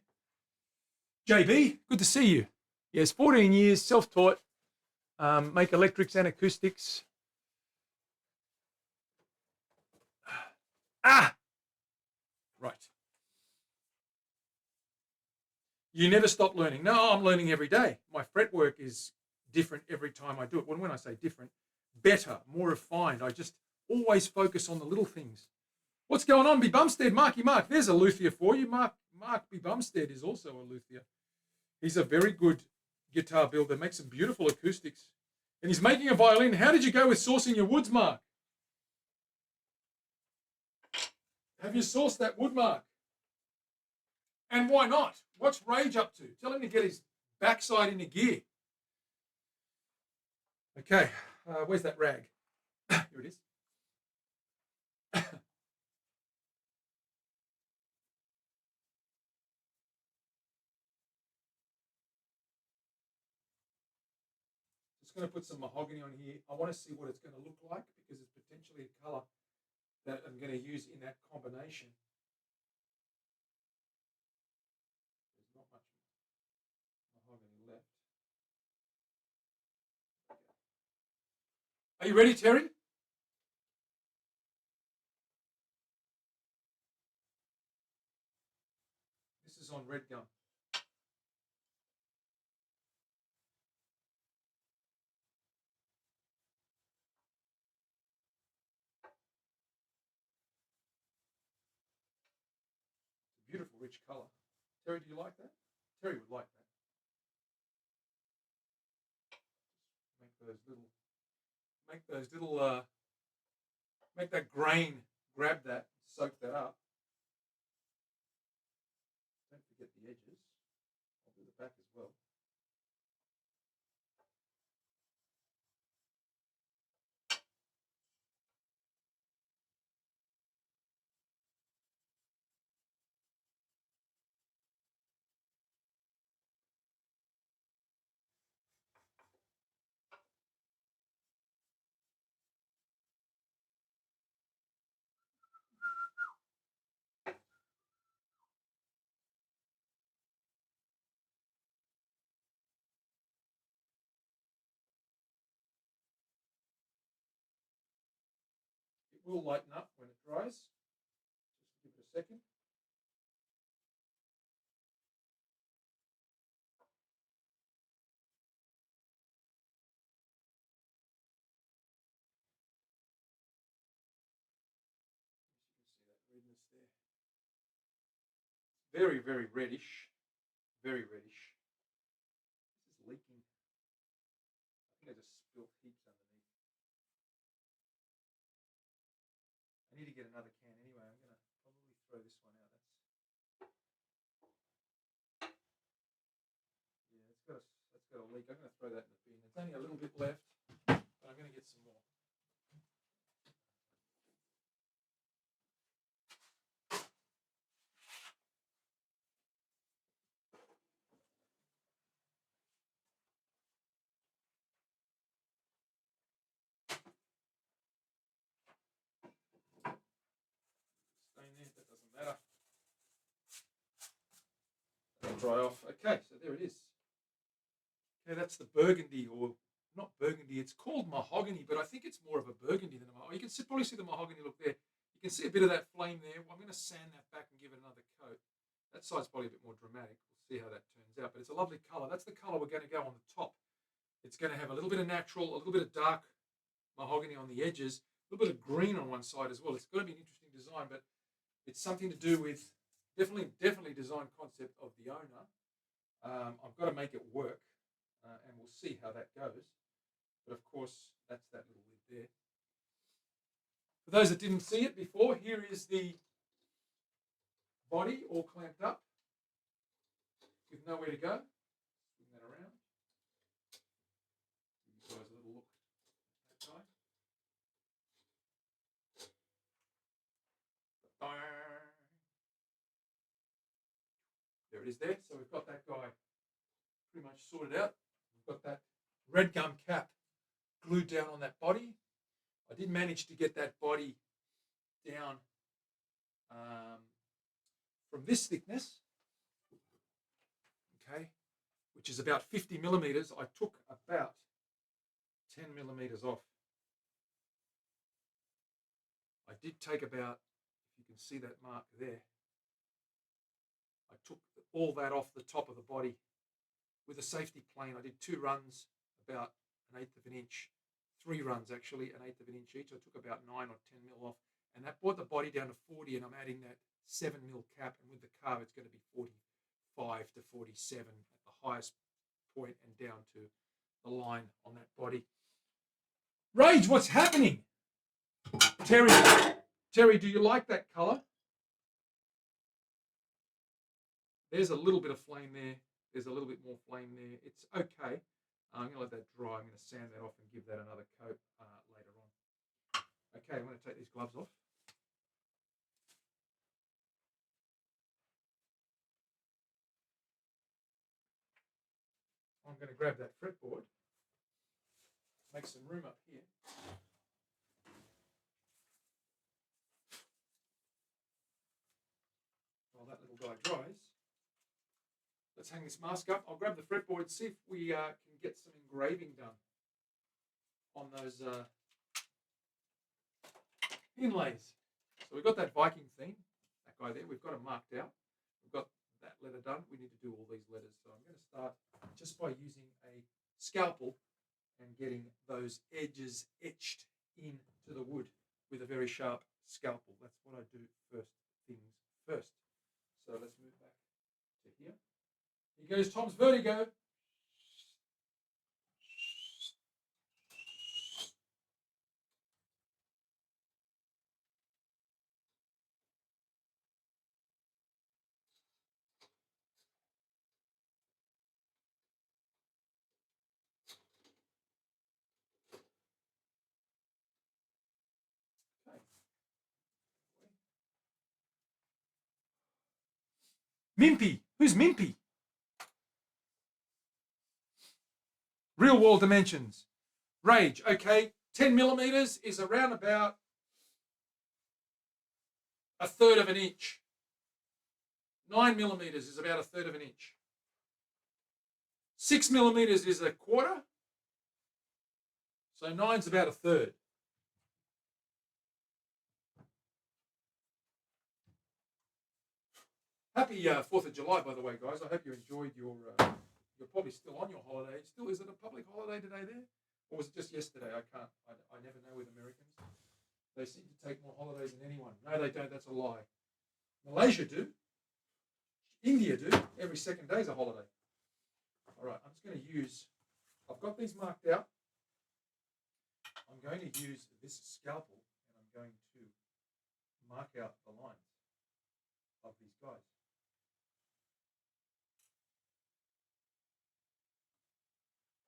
JB, good to see you. Yes, 14 years, self-taught, make electrics and acoustics. Ah! Right. You never stop learning. No, I'm learning every day. My fretwork is different every time I do it. When I say different, better, more refined. I just always focus on the little things. What's going on, B. Bumstead? Marky Mark, there's a luthier for you. Mark B. Bumstead is also a luthier. He's a very good guitar builder, makes some beautiful acoustics. And he's making a violin. How did you go with sourcing your woods, Mark? Have you sourced that wood, Mark? And why not? What's Rage up to? Tell him to get his backside into gear. Okay, where's that rag? Here it is. Just going to put some mahogany on here. I want to see what it's going to look like because it's potentially a colour that I'm going to use in that combination. There's not much mahogany left. Are you ready, Terry? This is on red gum. It's a beautiful, rich colour. Terry, do you like that? Terry would like that. Make that grain, grab that, soak that up. Don't forget the edges. I'll do the back as well. It will lighten up when it dries. Just give it a second. You can see that redness there. It's very, very reddish. Very reddish. This is leaking. I think I just spilled heaps underneath. I need to get another can anyway. I'm going to probably throw this one out. That's got a leak. I'm going to throw that in the bin. There's only a little bit left, but I'm going to get some more. Stain there, that doesn't matter. That'll dry off. Okay, so there it is. Okay, that's the burgundy, or not burgundy. It's called mahogany, but I think it's more of a burgundy than a mahogany. You can probably see the mahogany look there. You can see a bit of that flame there. Well, I'm going to sand that back and give it another coat. That side's probably a bit more dramatic. We'll see how that turns out. But it's a lovely colour. That's the colour we're going to go on the top. It's going to have a little bit of natural, a little bit of dark mahogany on the edges, a little bit of green on one side as well. It's going to be an interesting design, but it's something to do with definitely design concept of the owner. I've got to make it work, and we'll see how that goes. But of course, that's that little lid there. For those that didn't see it before, here is the body all clamped up with nowhere to go. Swing that around. Give you guys a little look at that guy. There it is there. So we've got that guy pretty much sorted out. We've got that red gum cap glued down on that body. I did manage to get that body down from this thickness, okay, which is about 50 millimeters. I took about 10 millimeters off. I did take about, if you can see that mark there, I took all that off the top of the body with a safety plane. I did 2 runs, about 1/8 of an inch, 3 runs actually, 1/8 of an inch each. I took about 9 or 10 mil off, and that brought the body down to 40, and I'm adding that 7 mil cap, and with the carve it's going to be 45 to 47 at the highest point and down to the line on that body. Rage, what's happening? Terry, do you like that color? There's a little bit of flame there. There's a little bit more flame there. It's okay. I'm going to let that dry. I'm going to sand that off and give that another coat later on. Okay, I'm going to take these gloves off. I'm going to grab that fretboard, make some room up here. While that little guy dries, let's hang this mask up. I'll grab the fretboard, see if we can get some engraving done on those inlays. So we've got that Viking theme, that guy there. We've got it marked out. We've got that letter done. We need to do all these letters. So I'm going to start just by using a scalpel and getting those edges etched into the wood with a very sharp scalpel. That's what I do first things first. So let's move back to here. Here goes Tom's vertigo. Mimpy. Who's Mimpy? Real wall dimensions. Rage. Okay. 10 millimeters is around about 1/3 of an inch. 9 millimeters is about 1/3 of an inch. 6 millimeters is 1/4. So 9's about 1/3. Happy 4th of July, by the way, guys. I hope you enjoyed your. You're probably still on your holiday. Still, is it a public holiday today there, or was it just yesterday? I can't. I never know with Americans. They seem to take more holidays than anyone. No, they don't. That's a lie. Malaysia do. India do. Every second day is a holiday. All right. I'm just going to use. I've got these marked out. I'm going to use this scalpel, and I'm going to mark out the lines of these guys.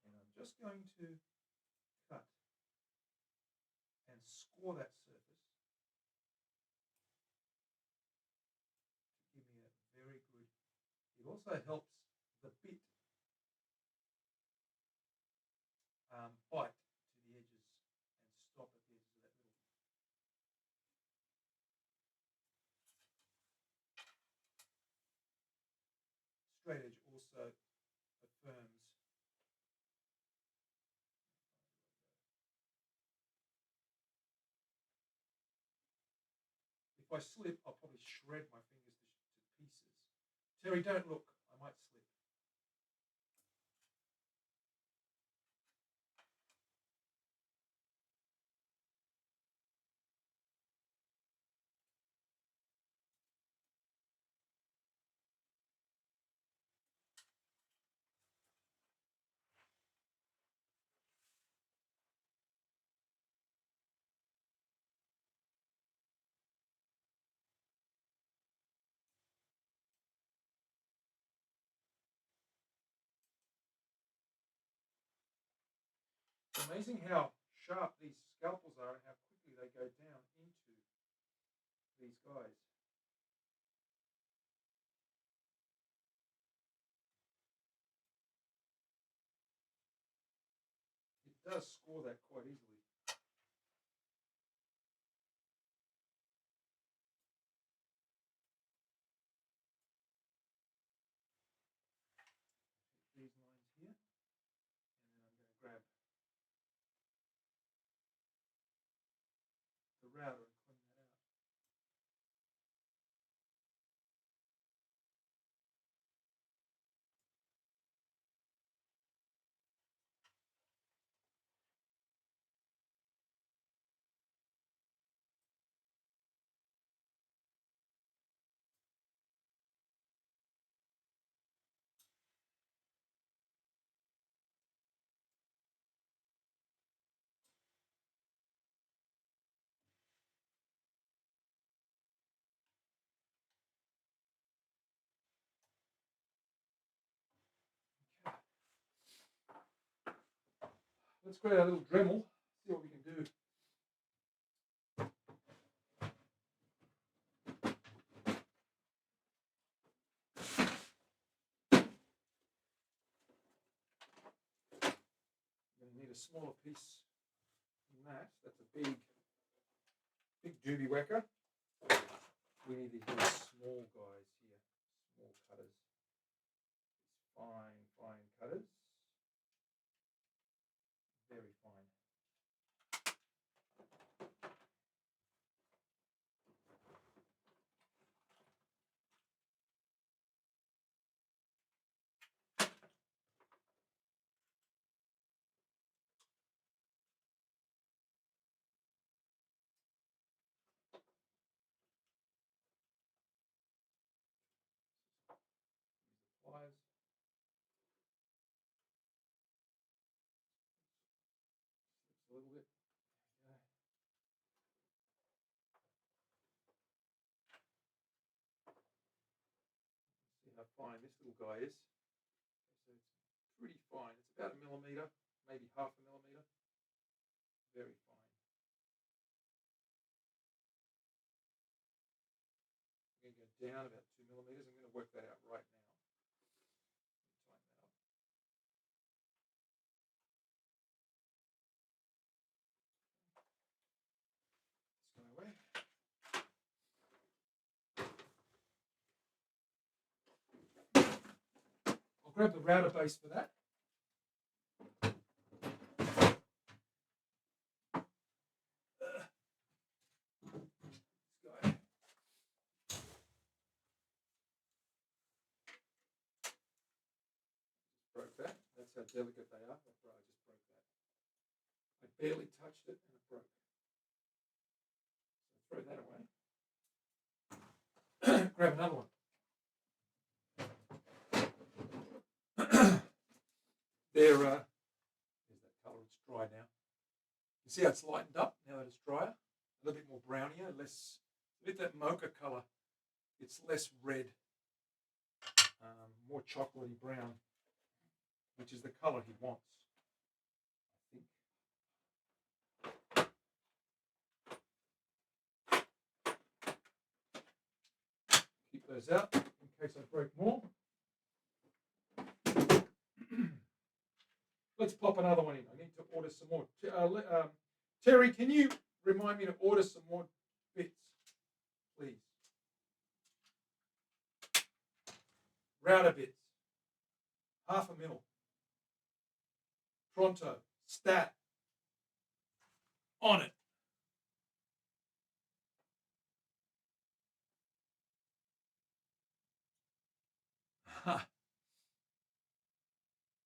And I'm just going to cut and score that surface to give me a very good. It also helps the bit bite to the edges and stop at the edges of that little. Straight edge also affirms. If I slip, I'll probably shred my fingers to pieces. Terry, don't look. I might slip. It's amazing how sharp these scalpels are and how quickly they go down into these guys. It does score that quite easily. router and clean that out. Let's create a little Dremel, see what we can do. You're going to need a smaller piece than that. That's a big doobie whacker. We need these little small guys here, small cutters. Fine cutters. Very fine. Use the pliers. Slips a little bit. There we go. See how fine this little guy is. So it's pretty fine. It's about 1 millimeter, maybe half a millimeter. Very fine. I'm going to go down about 2 millimeters. I'm going to work that out right now. Tighten that up. This guy away. I'll grab the router base for that. This guy. Broke that. That's how delicate they are. That's right, I just broke that. I barely touched it and it broke. So throw that away. Grab another one. There's that colour, it's dry now. You see how it's lightened up now that it's drier? A little bit more brownier, less, a bit that mocha colour. It's less red, more chocolatey brown, which is the colour he wants, I think. Keep those out in case I break more. Let's pop another one in. I need to order some more. Terry, can you remind me to order some more bits, please? Router bits. Half a mil. Pronto. Stat. On it. Ha.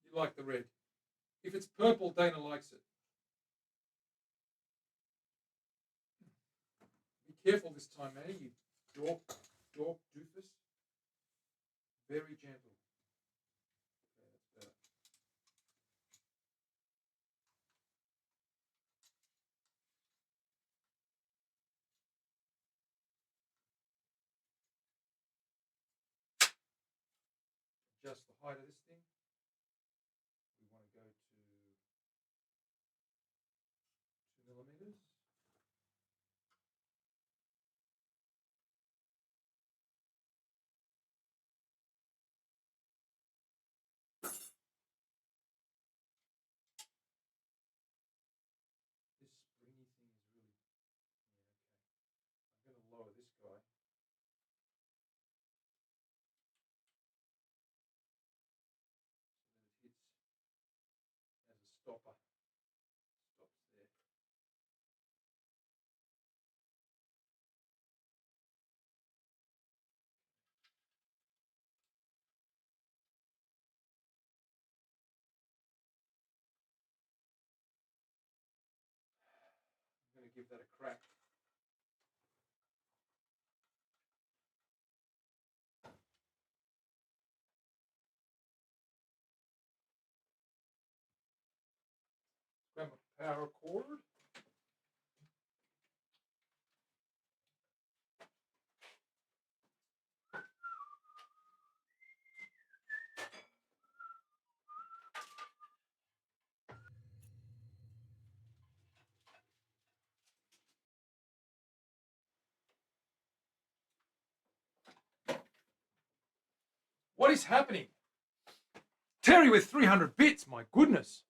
You like the red. If it's purple, Dana likes it. Be careful this time, Manny, you dork doofus. Very gentle. Okay, that's better. Adjust the height of this thing. We want to go to 2 millimeters. This springy thing is really, yeah, okay. I'm going to lower this guy. So that it hits as a stopper. Stops there. give that a crack. Grab a power cord. What is happening? Terry with 300 bits, my goodness.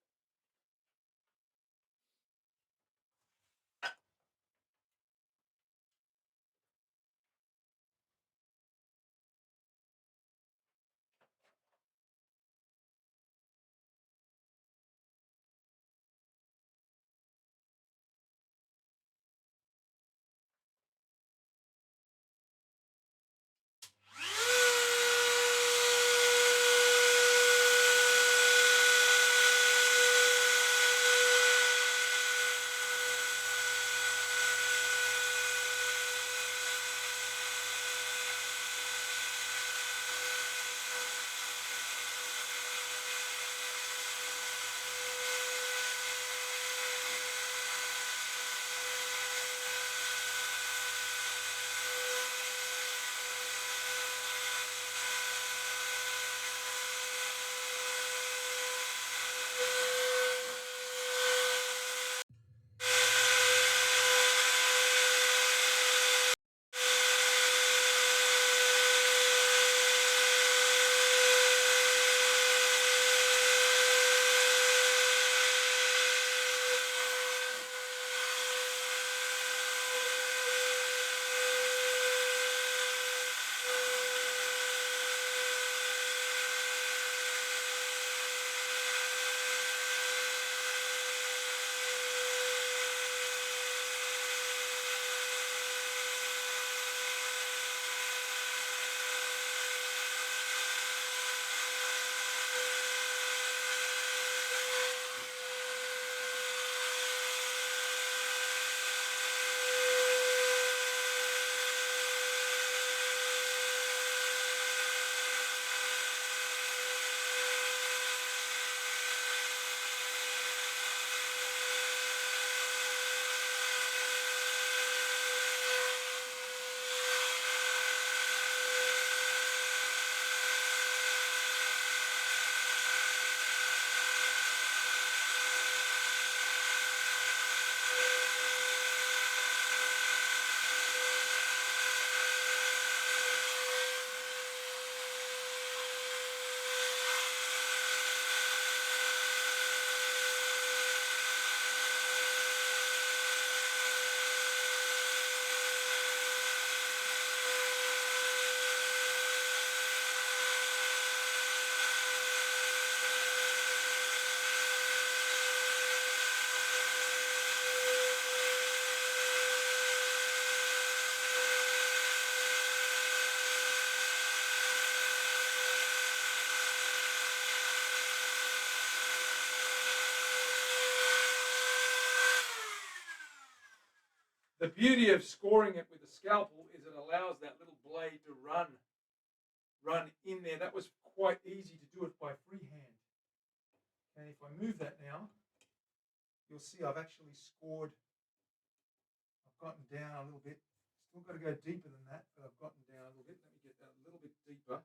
The beauty of scoring it with a scalpel is it allows that little blade to run in there. That was quite easy to do it by freehand. And if I move that now, you'll see I've actually scored. I've gotten down a little bit. Still got to go deeper than that, but I've gotten down a little bit. Let me get that a little bit deeper.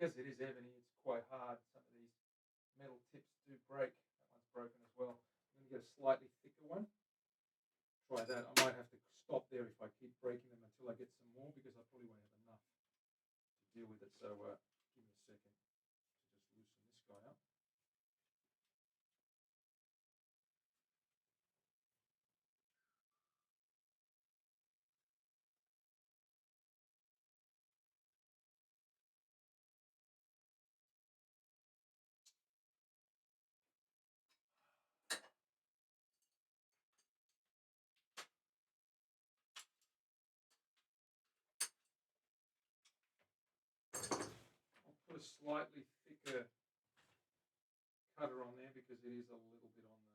because it is ebony, it's quite hard. Some of these metal tips do break. That one's broken as well. I'm going to get a slightly thicker one. Try that. I might have to stop there if I keep breaking them until I get some more, because I probably won't have enough to deal with it. So give me a second to just loosen this guy up. I'll put a slightly thicker cutter on there because it is a little bit on the,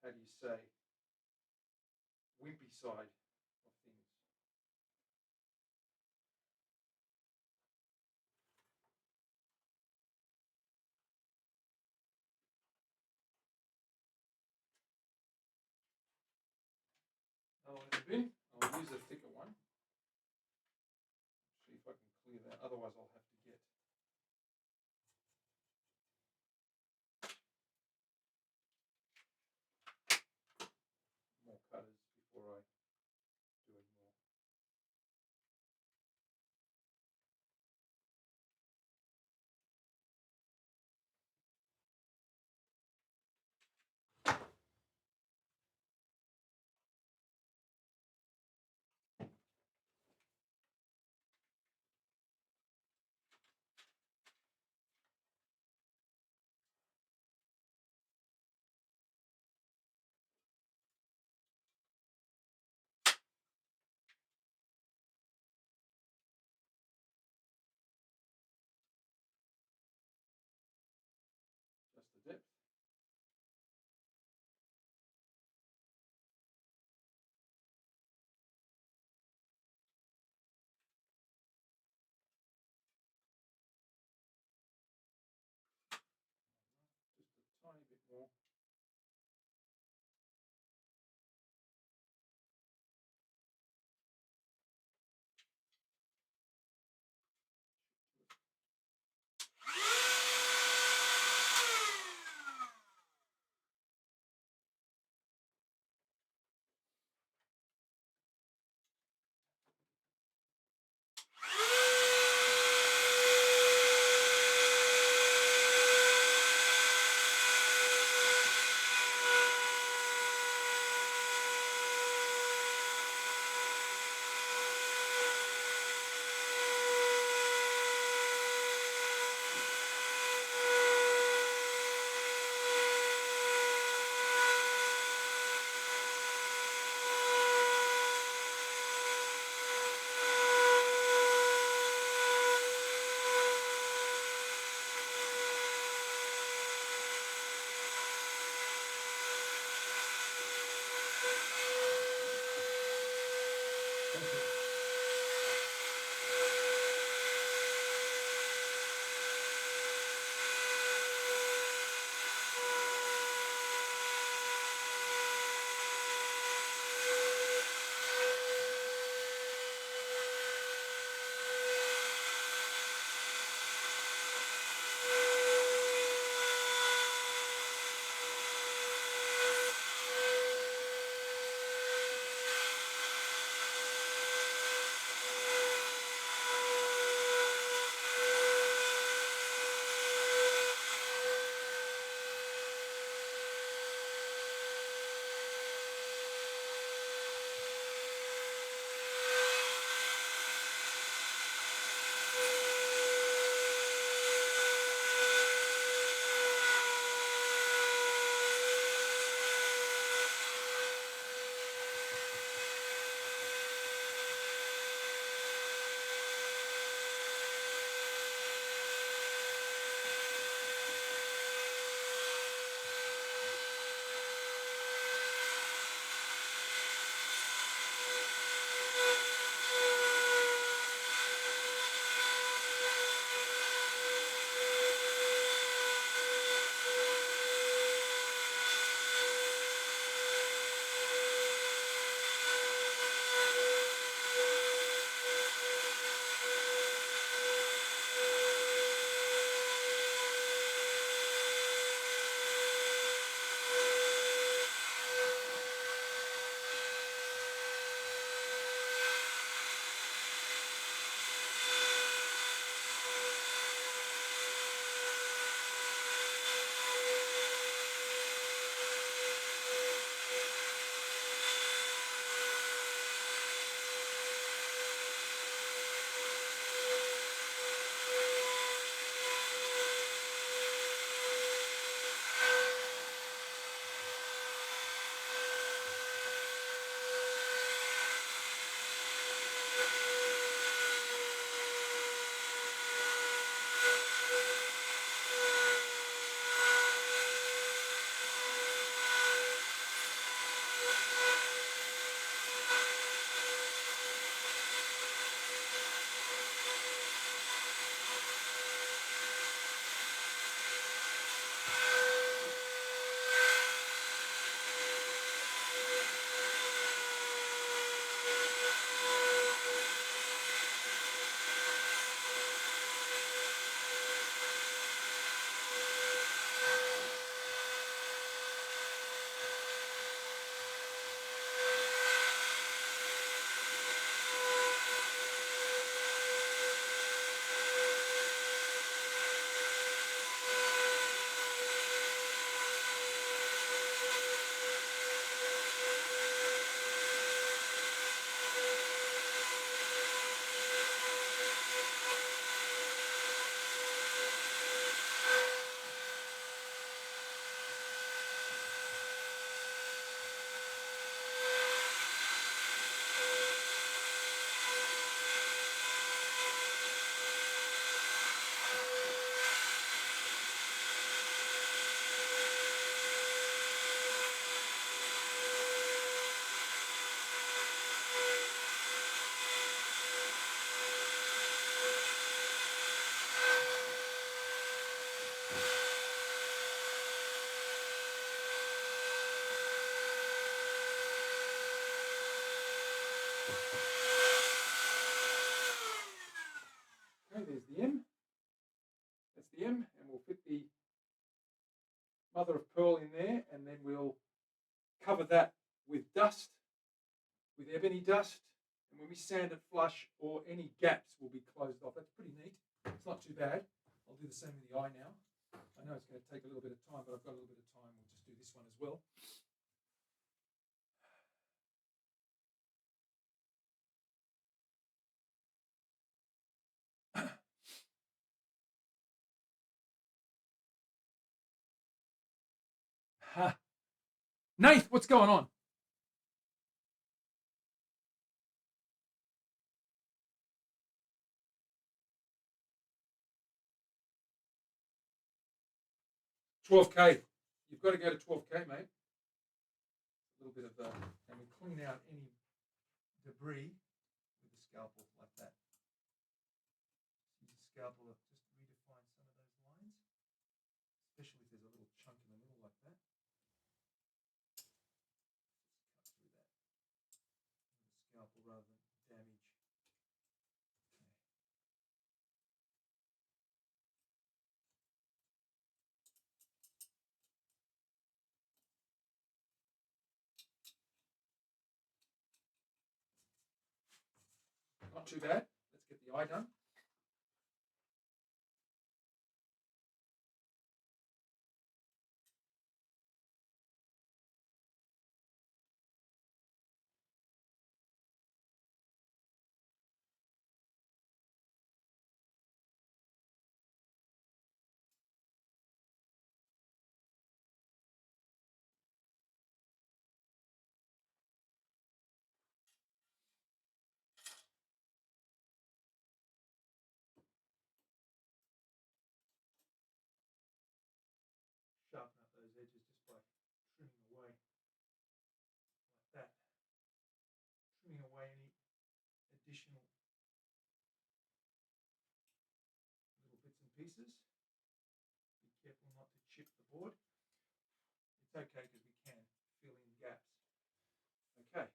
how do you say, wimpy side of things. Another one in the bin. I'll use a thicker one. See if I can clear that. Otherwise, I'll have to get more cutters before I do any more. Just the depth. Just a tiny bit more. M. That's the M, and we'll fit the mother of pearl in there, and then we'll cover that with dust, with ebony dust, and when we sand it flush, or any gaps will be closed off. That's pretty neat. It's not too bad. I'll do the same with the eye now. I know it's going to take a little bit of time, but I've got a little bit of time. We'll just do this one as well. Nath, what's going on? $12K. You've got to go to $12K, mate. A little bit of and we clean out any debris with the scalpel like that. Use the scalpel to just redefine some of those lines, especially if there's a little chunk in the middle like that. Just cut through that with the scalpel rather than damage. Not too bad. Let's get the eye done. Sharpen up those edges just by trimming away like that. Trimming away any additional little bits and pieces. Be careful not to chip the board. It's okay because we can fill in gaps. Okay.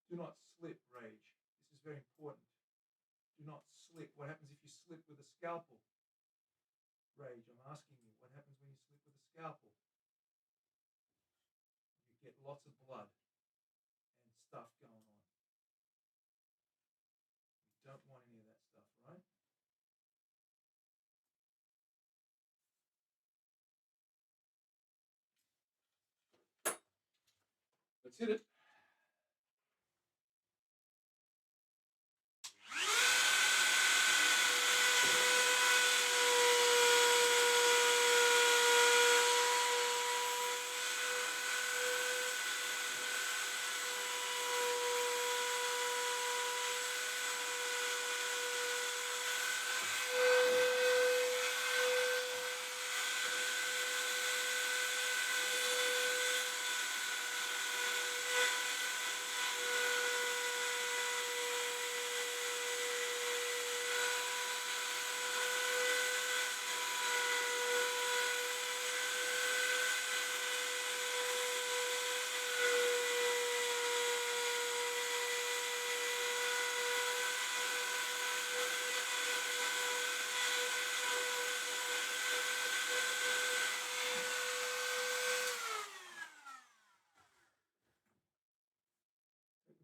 Do not slip, Rage. This is very important. Do not slip. What happens if you slip with a scalpel? Rage, I'm asking you, what happens when you slip with a scalpel? You get lots of blood and stuff going on. You don't want any of that stuff, right? Let's hit it.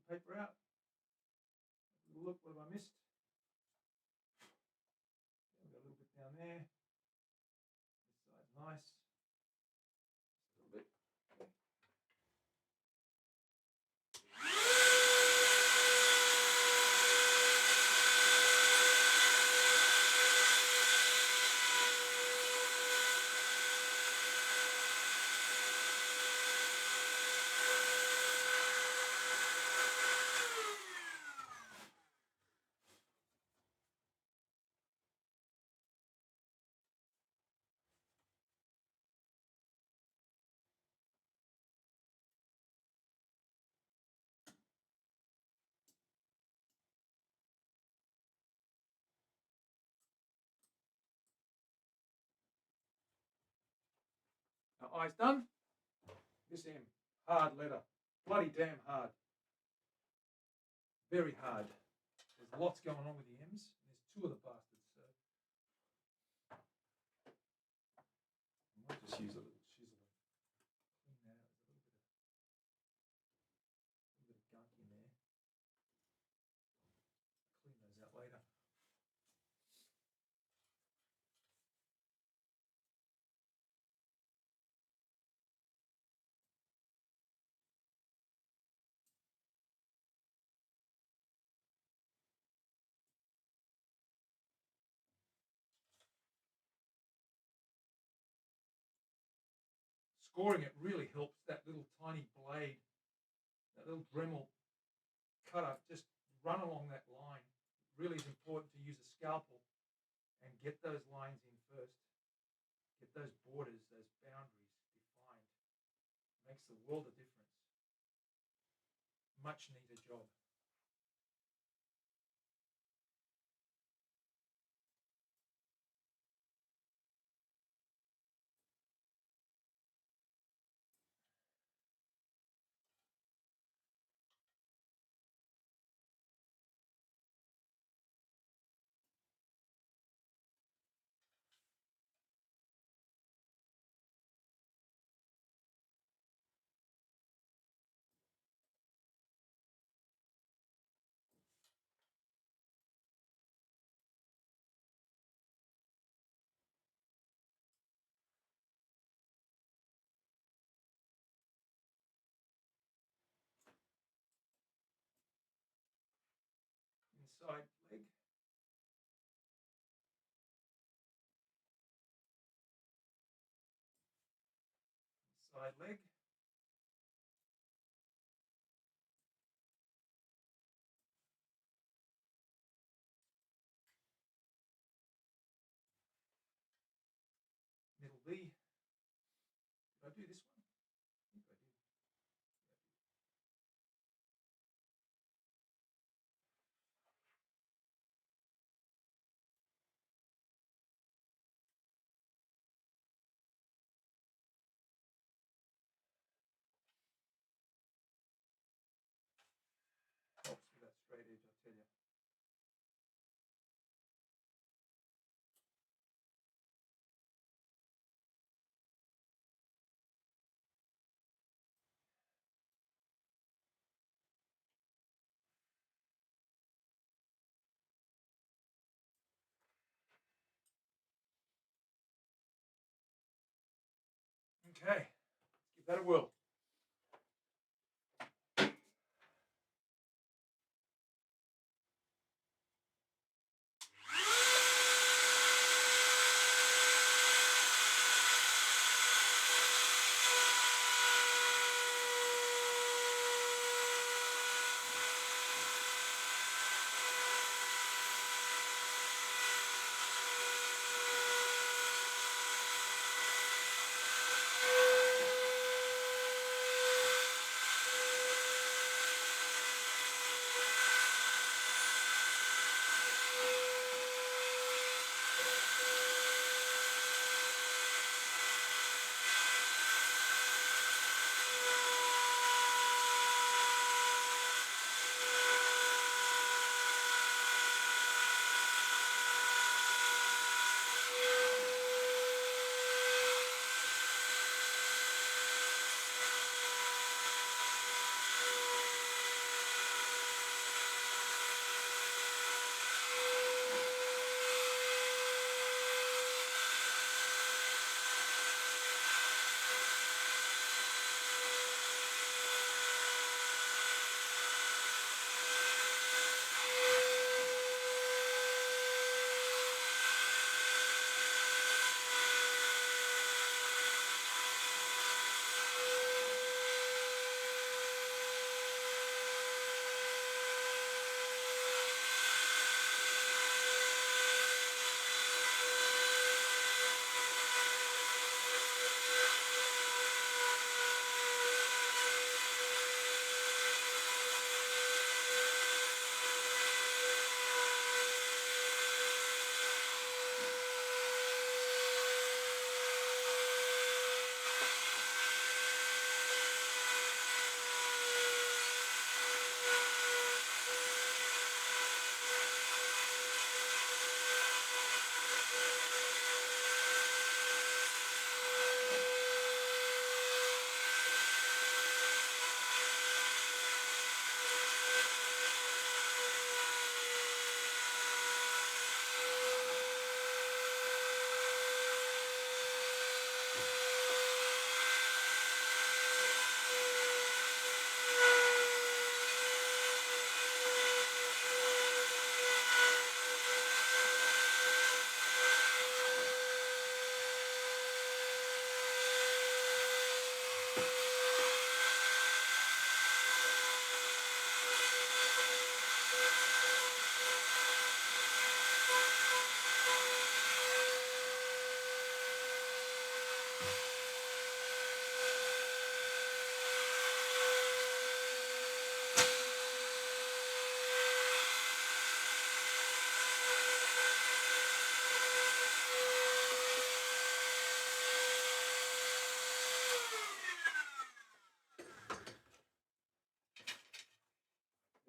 Paper out. Look, what have I missed? We've got a little bit down there. This side's nice. Just a little bit. Okay. Now, eyes done. This M, hard letter. bloody damn hard. Very hard. There's lots going on with the M's. There's two of the bastards, so I might just use a little chisel and clean that out. There's a little bit of gunk in there. Clean those out later. Scoring it really helps that little tiny blade, that little Dremel cutter, just run along that line. It really is important to use a scalpel and get those lines in first. Get those borders, those boundaries defined. Makes the world of difference. Much needed job. Inside leg. Inside leg. Middle V. Did I do this one? I think I did. Helps with that straight edge, I tell you. Okay, let's give that a whirl.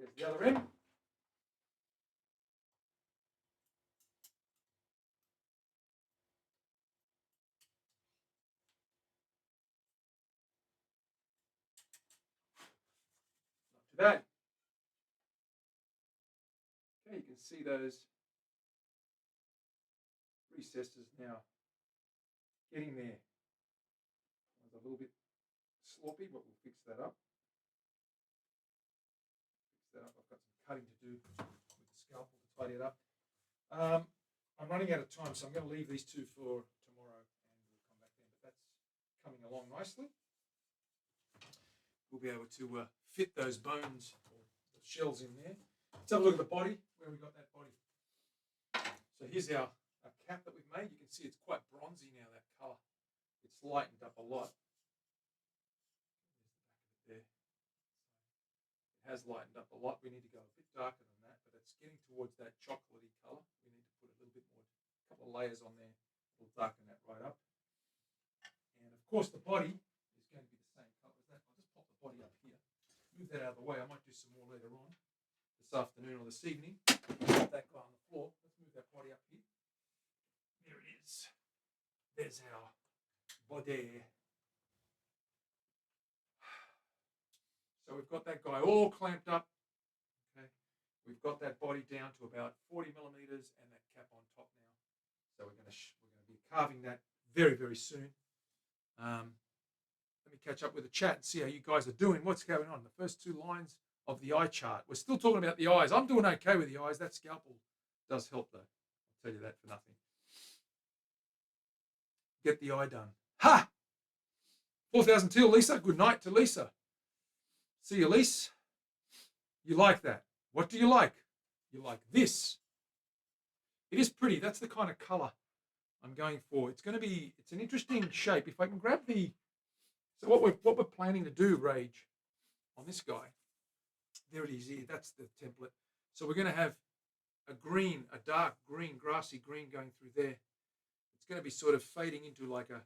There's the other end. Not too bad. Okay, you can see those recesses now getting there. It's a little bit sloppy, but we'll fix that up. I've got some cutting to do with the scalpel to tidy it up. I'm running out of time, so I'm going to leave these two for tomorrow, and we'll come back then. But that's coming along nicely. We'll be able to fit those bones or the shells in there. Let's have a look at the body, where we got that body. So here's our cap that we've made. You can see it's quite bronzy now, that colour. It's lightened up a lot. There's the back of it there. It has lightened up a lot. We need to go a bit darker than that, but it's getting towards that chocolatey colour. We need to put a little bit more, a couple of layers on there. We'll darken that right up. And of course the body is going to be the same colour as that. I'll just pop the body up here. Move that out of the way. I might do some more later on this afternoon or this evening. Put that guy on the floor. Let's move that body up here. There it is. There's our body. So we've got that guy all clamped up. Okay, we've got that body down to about 40 millimeters and that cap on top now. So we're going to be carving that very, very soon. Let me catch up with the chat and see how you guys are doing. What's going on? The first two lines of the eye chart. We're still talking about the eyes. I'm doing okay with the eyes. That scalpel does help though. I'll tell you that for nothing. Get the eye done. Ha! 4,000 till, Lisa. Good night to Lisa. See you, Lise. You like that. What do you like? You like this. It is pretty. That's the kind of color I'm going for. It's an interesting shape. If I can grab so what we're planning to do, Rage, on this guy, there it is here. That's the template. So we're going to have a dark green, grassy green going through there. It's going to be sort of fading into like a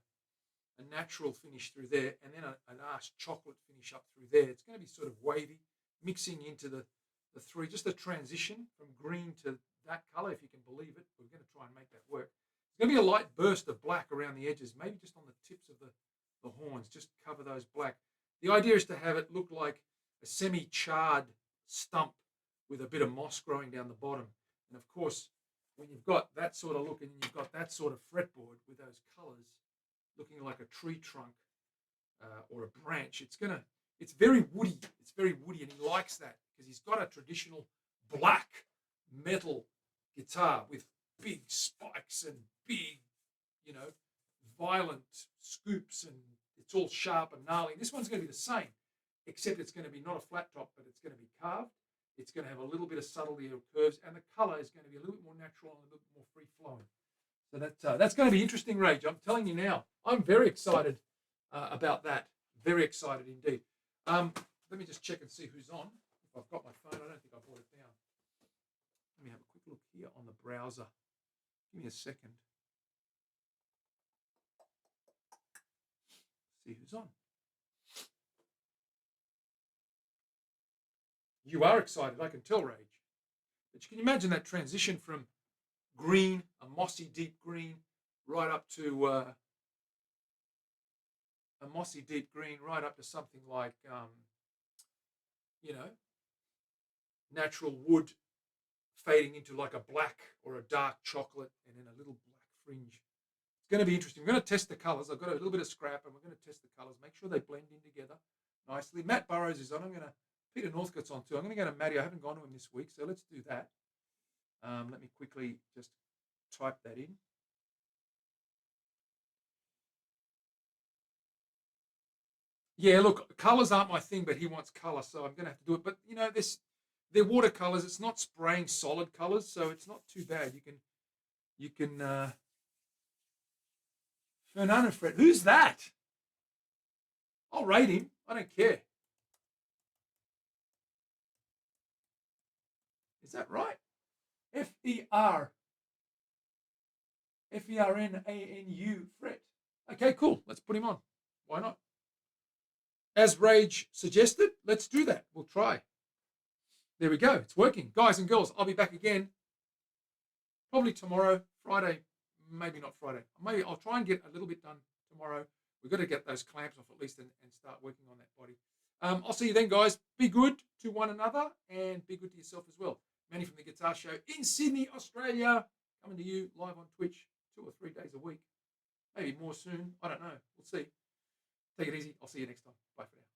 natural finish through there, and then an arched chocolate finish up through there. It's going to be sort of wavy, mixing into the three, just the transition from green to that color, if you can believe it. We're going to try and make that work. There's going to be a light burst of black around the edges, maybe just on the tips of the horns, just cover those black. The idea is to have it look like a semi-charred stump with a bit of moss growing down the bottom. And of course, when you've got that sort of look and you've got that sort of fretboard with those colors, looking like a tree trunk or a branch, it's very woody. It's very woody, and he likes that because he's got a traditional black metal guitar with big spikes and big, violent scoops, and it's all sharp and gnarly. This one's going to be the same, except it's going to be not a flat top, but it's going to be carved. It's going to have a little bit of subtlety of curves, and the color is going to be a little bit more natural and a little bit more free-flowing. So that's going to be interesting, Rage. I'm telling you now. I'm very excited about that. Very excited indeed. Let me just check and see who's on. If I've got my phone, I don't think I brought it down. Let me have a quick look here on the browser. Give me a second. See who's on. You are excited, I can tell, Rage. But you can imagine that transition from green, a mossy deep green, right up to a mossy deep green, right up to something like, natural wood fading into like a black or a dark chocolate and then a little black fringe. It's going to be interesting. We're going to test the colors. I've got a little bit of scrap and we're going to test the colors, make sure they blend in together nicely. Matt Burrows is on. Peter Northcott's on too. I'm going to go to Matty. I haven't gone to him this week, so let's do that. Let me quickly just type that in. Yeah, look, colors aren't my thing, but he wants color, so I'm going to have to do it. But, they're watercolors. It's not spraying solid colors, so it's not too bad. You can, Fernando Fred. Who's that? I'll rate him. I don't care. Is that right? Fernanu, Fred. Okay, cool. Let's put him on. Why not? As Rage suggested, let's do that. We'll try. there we go. It's working. Guys and girls, I'll be back again probably tomorrow, Friday, maybe not Friday. Maybe I'll try and get a little bit done tomorrow. We've got to get those clamps off at least and start working on that body. I'll see you then, guys. Be good to one another and be good to yourself as well. Manny from the Guitar Show in Sydney, Australia, coming to you live on Twitch 2 or 3 days a week. Maybe more soon. I don't know. We'll see. Take it easy. I'll see you next time. Bye for now.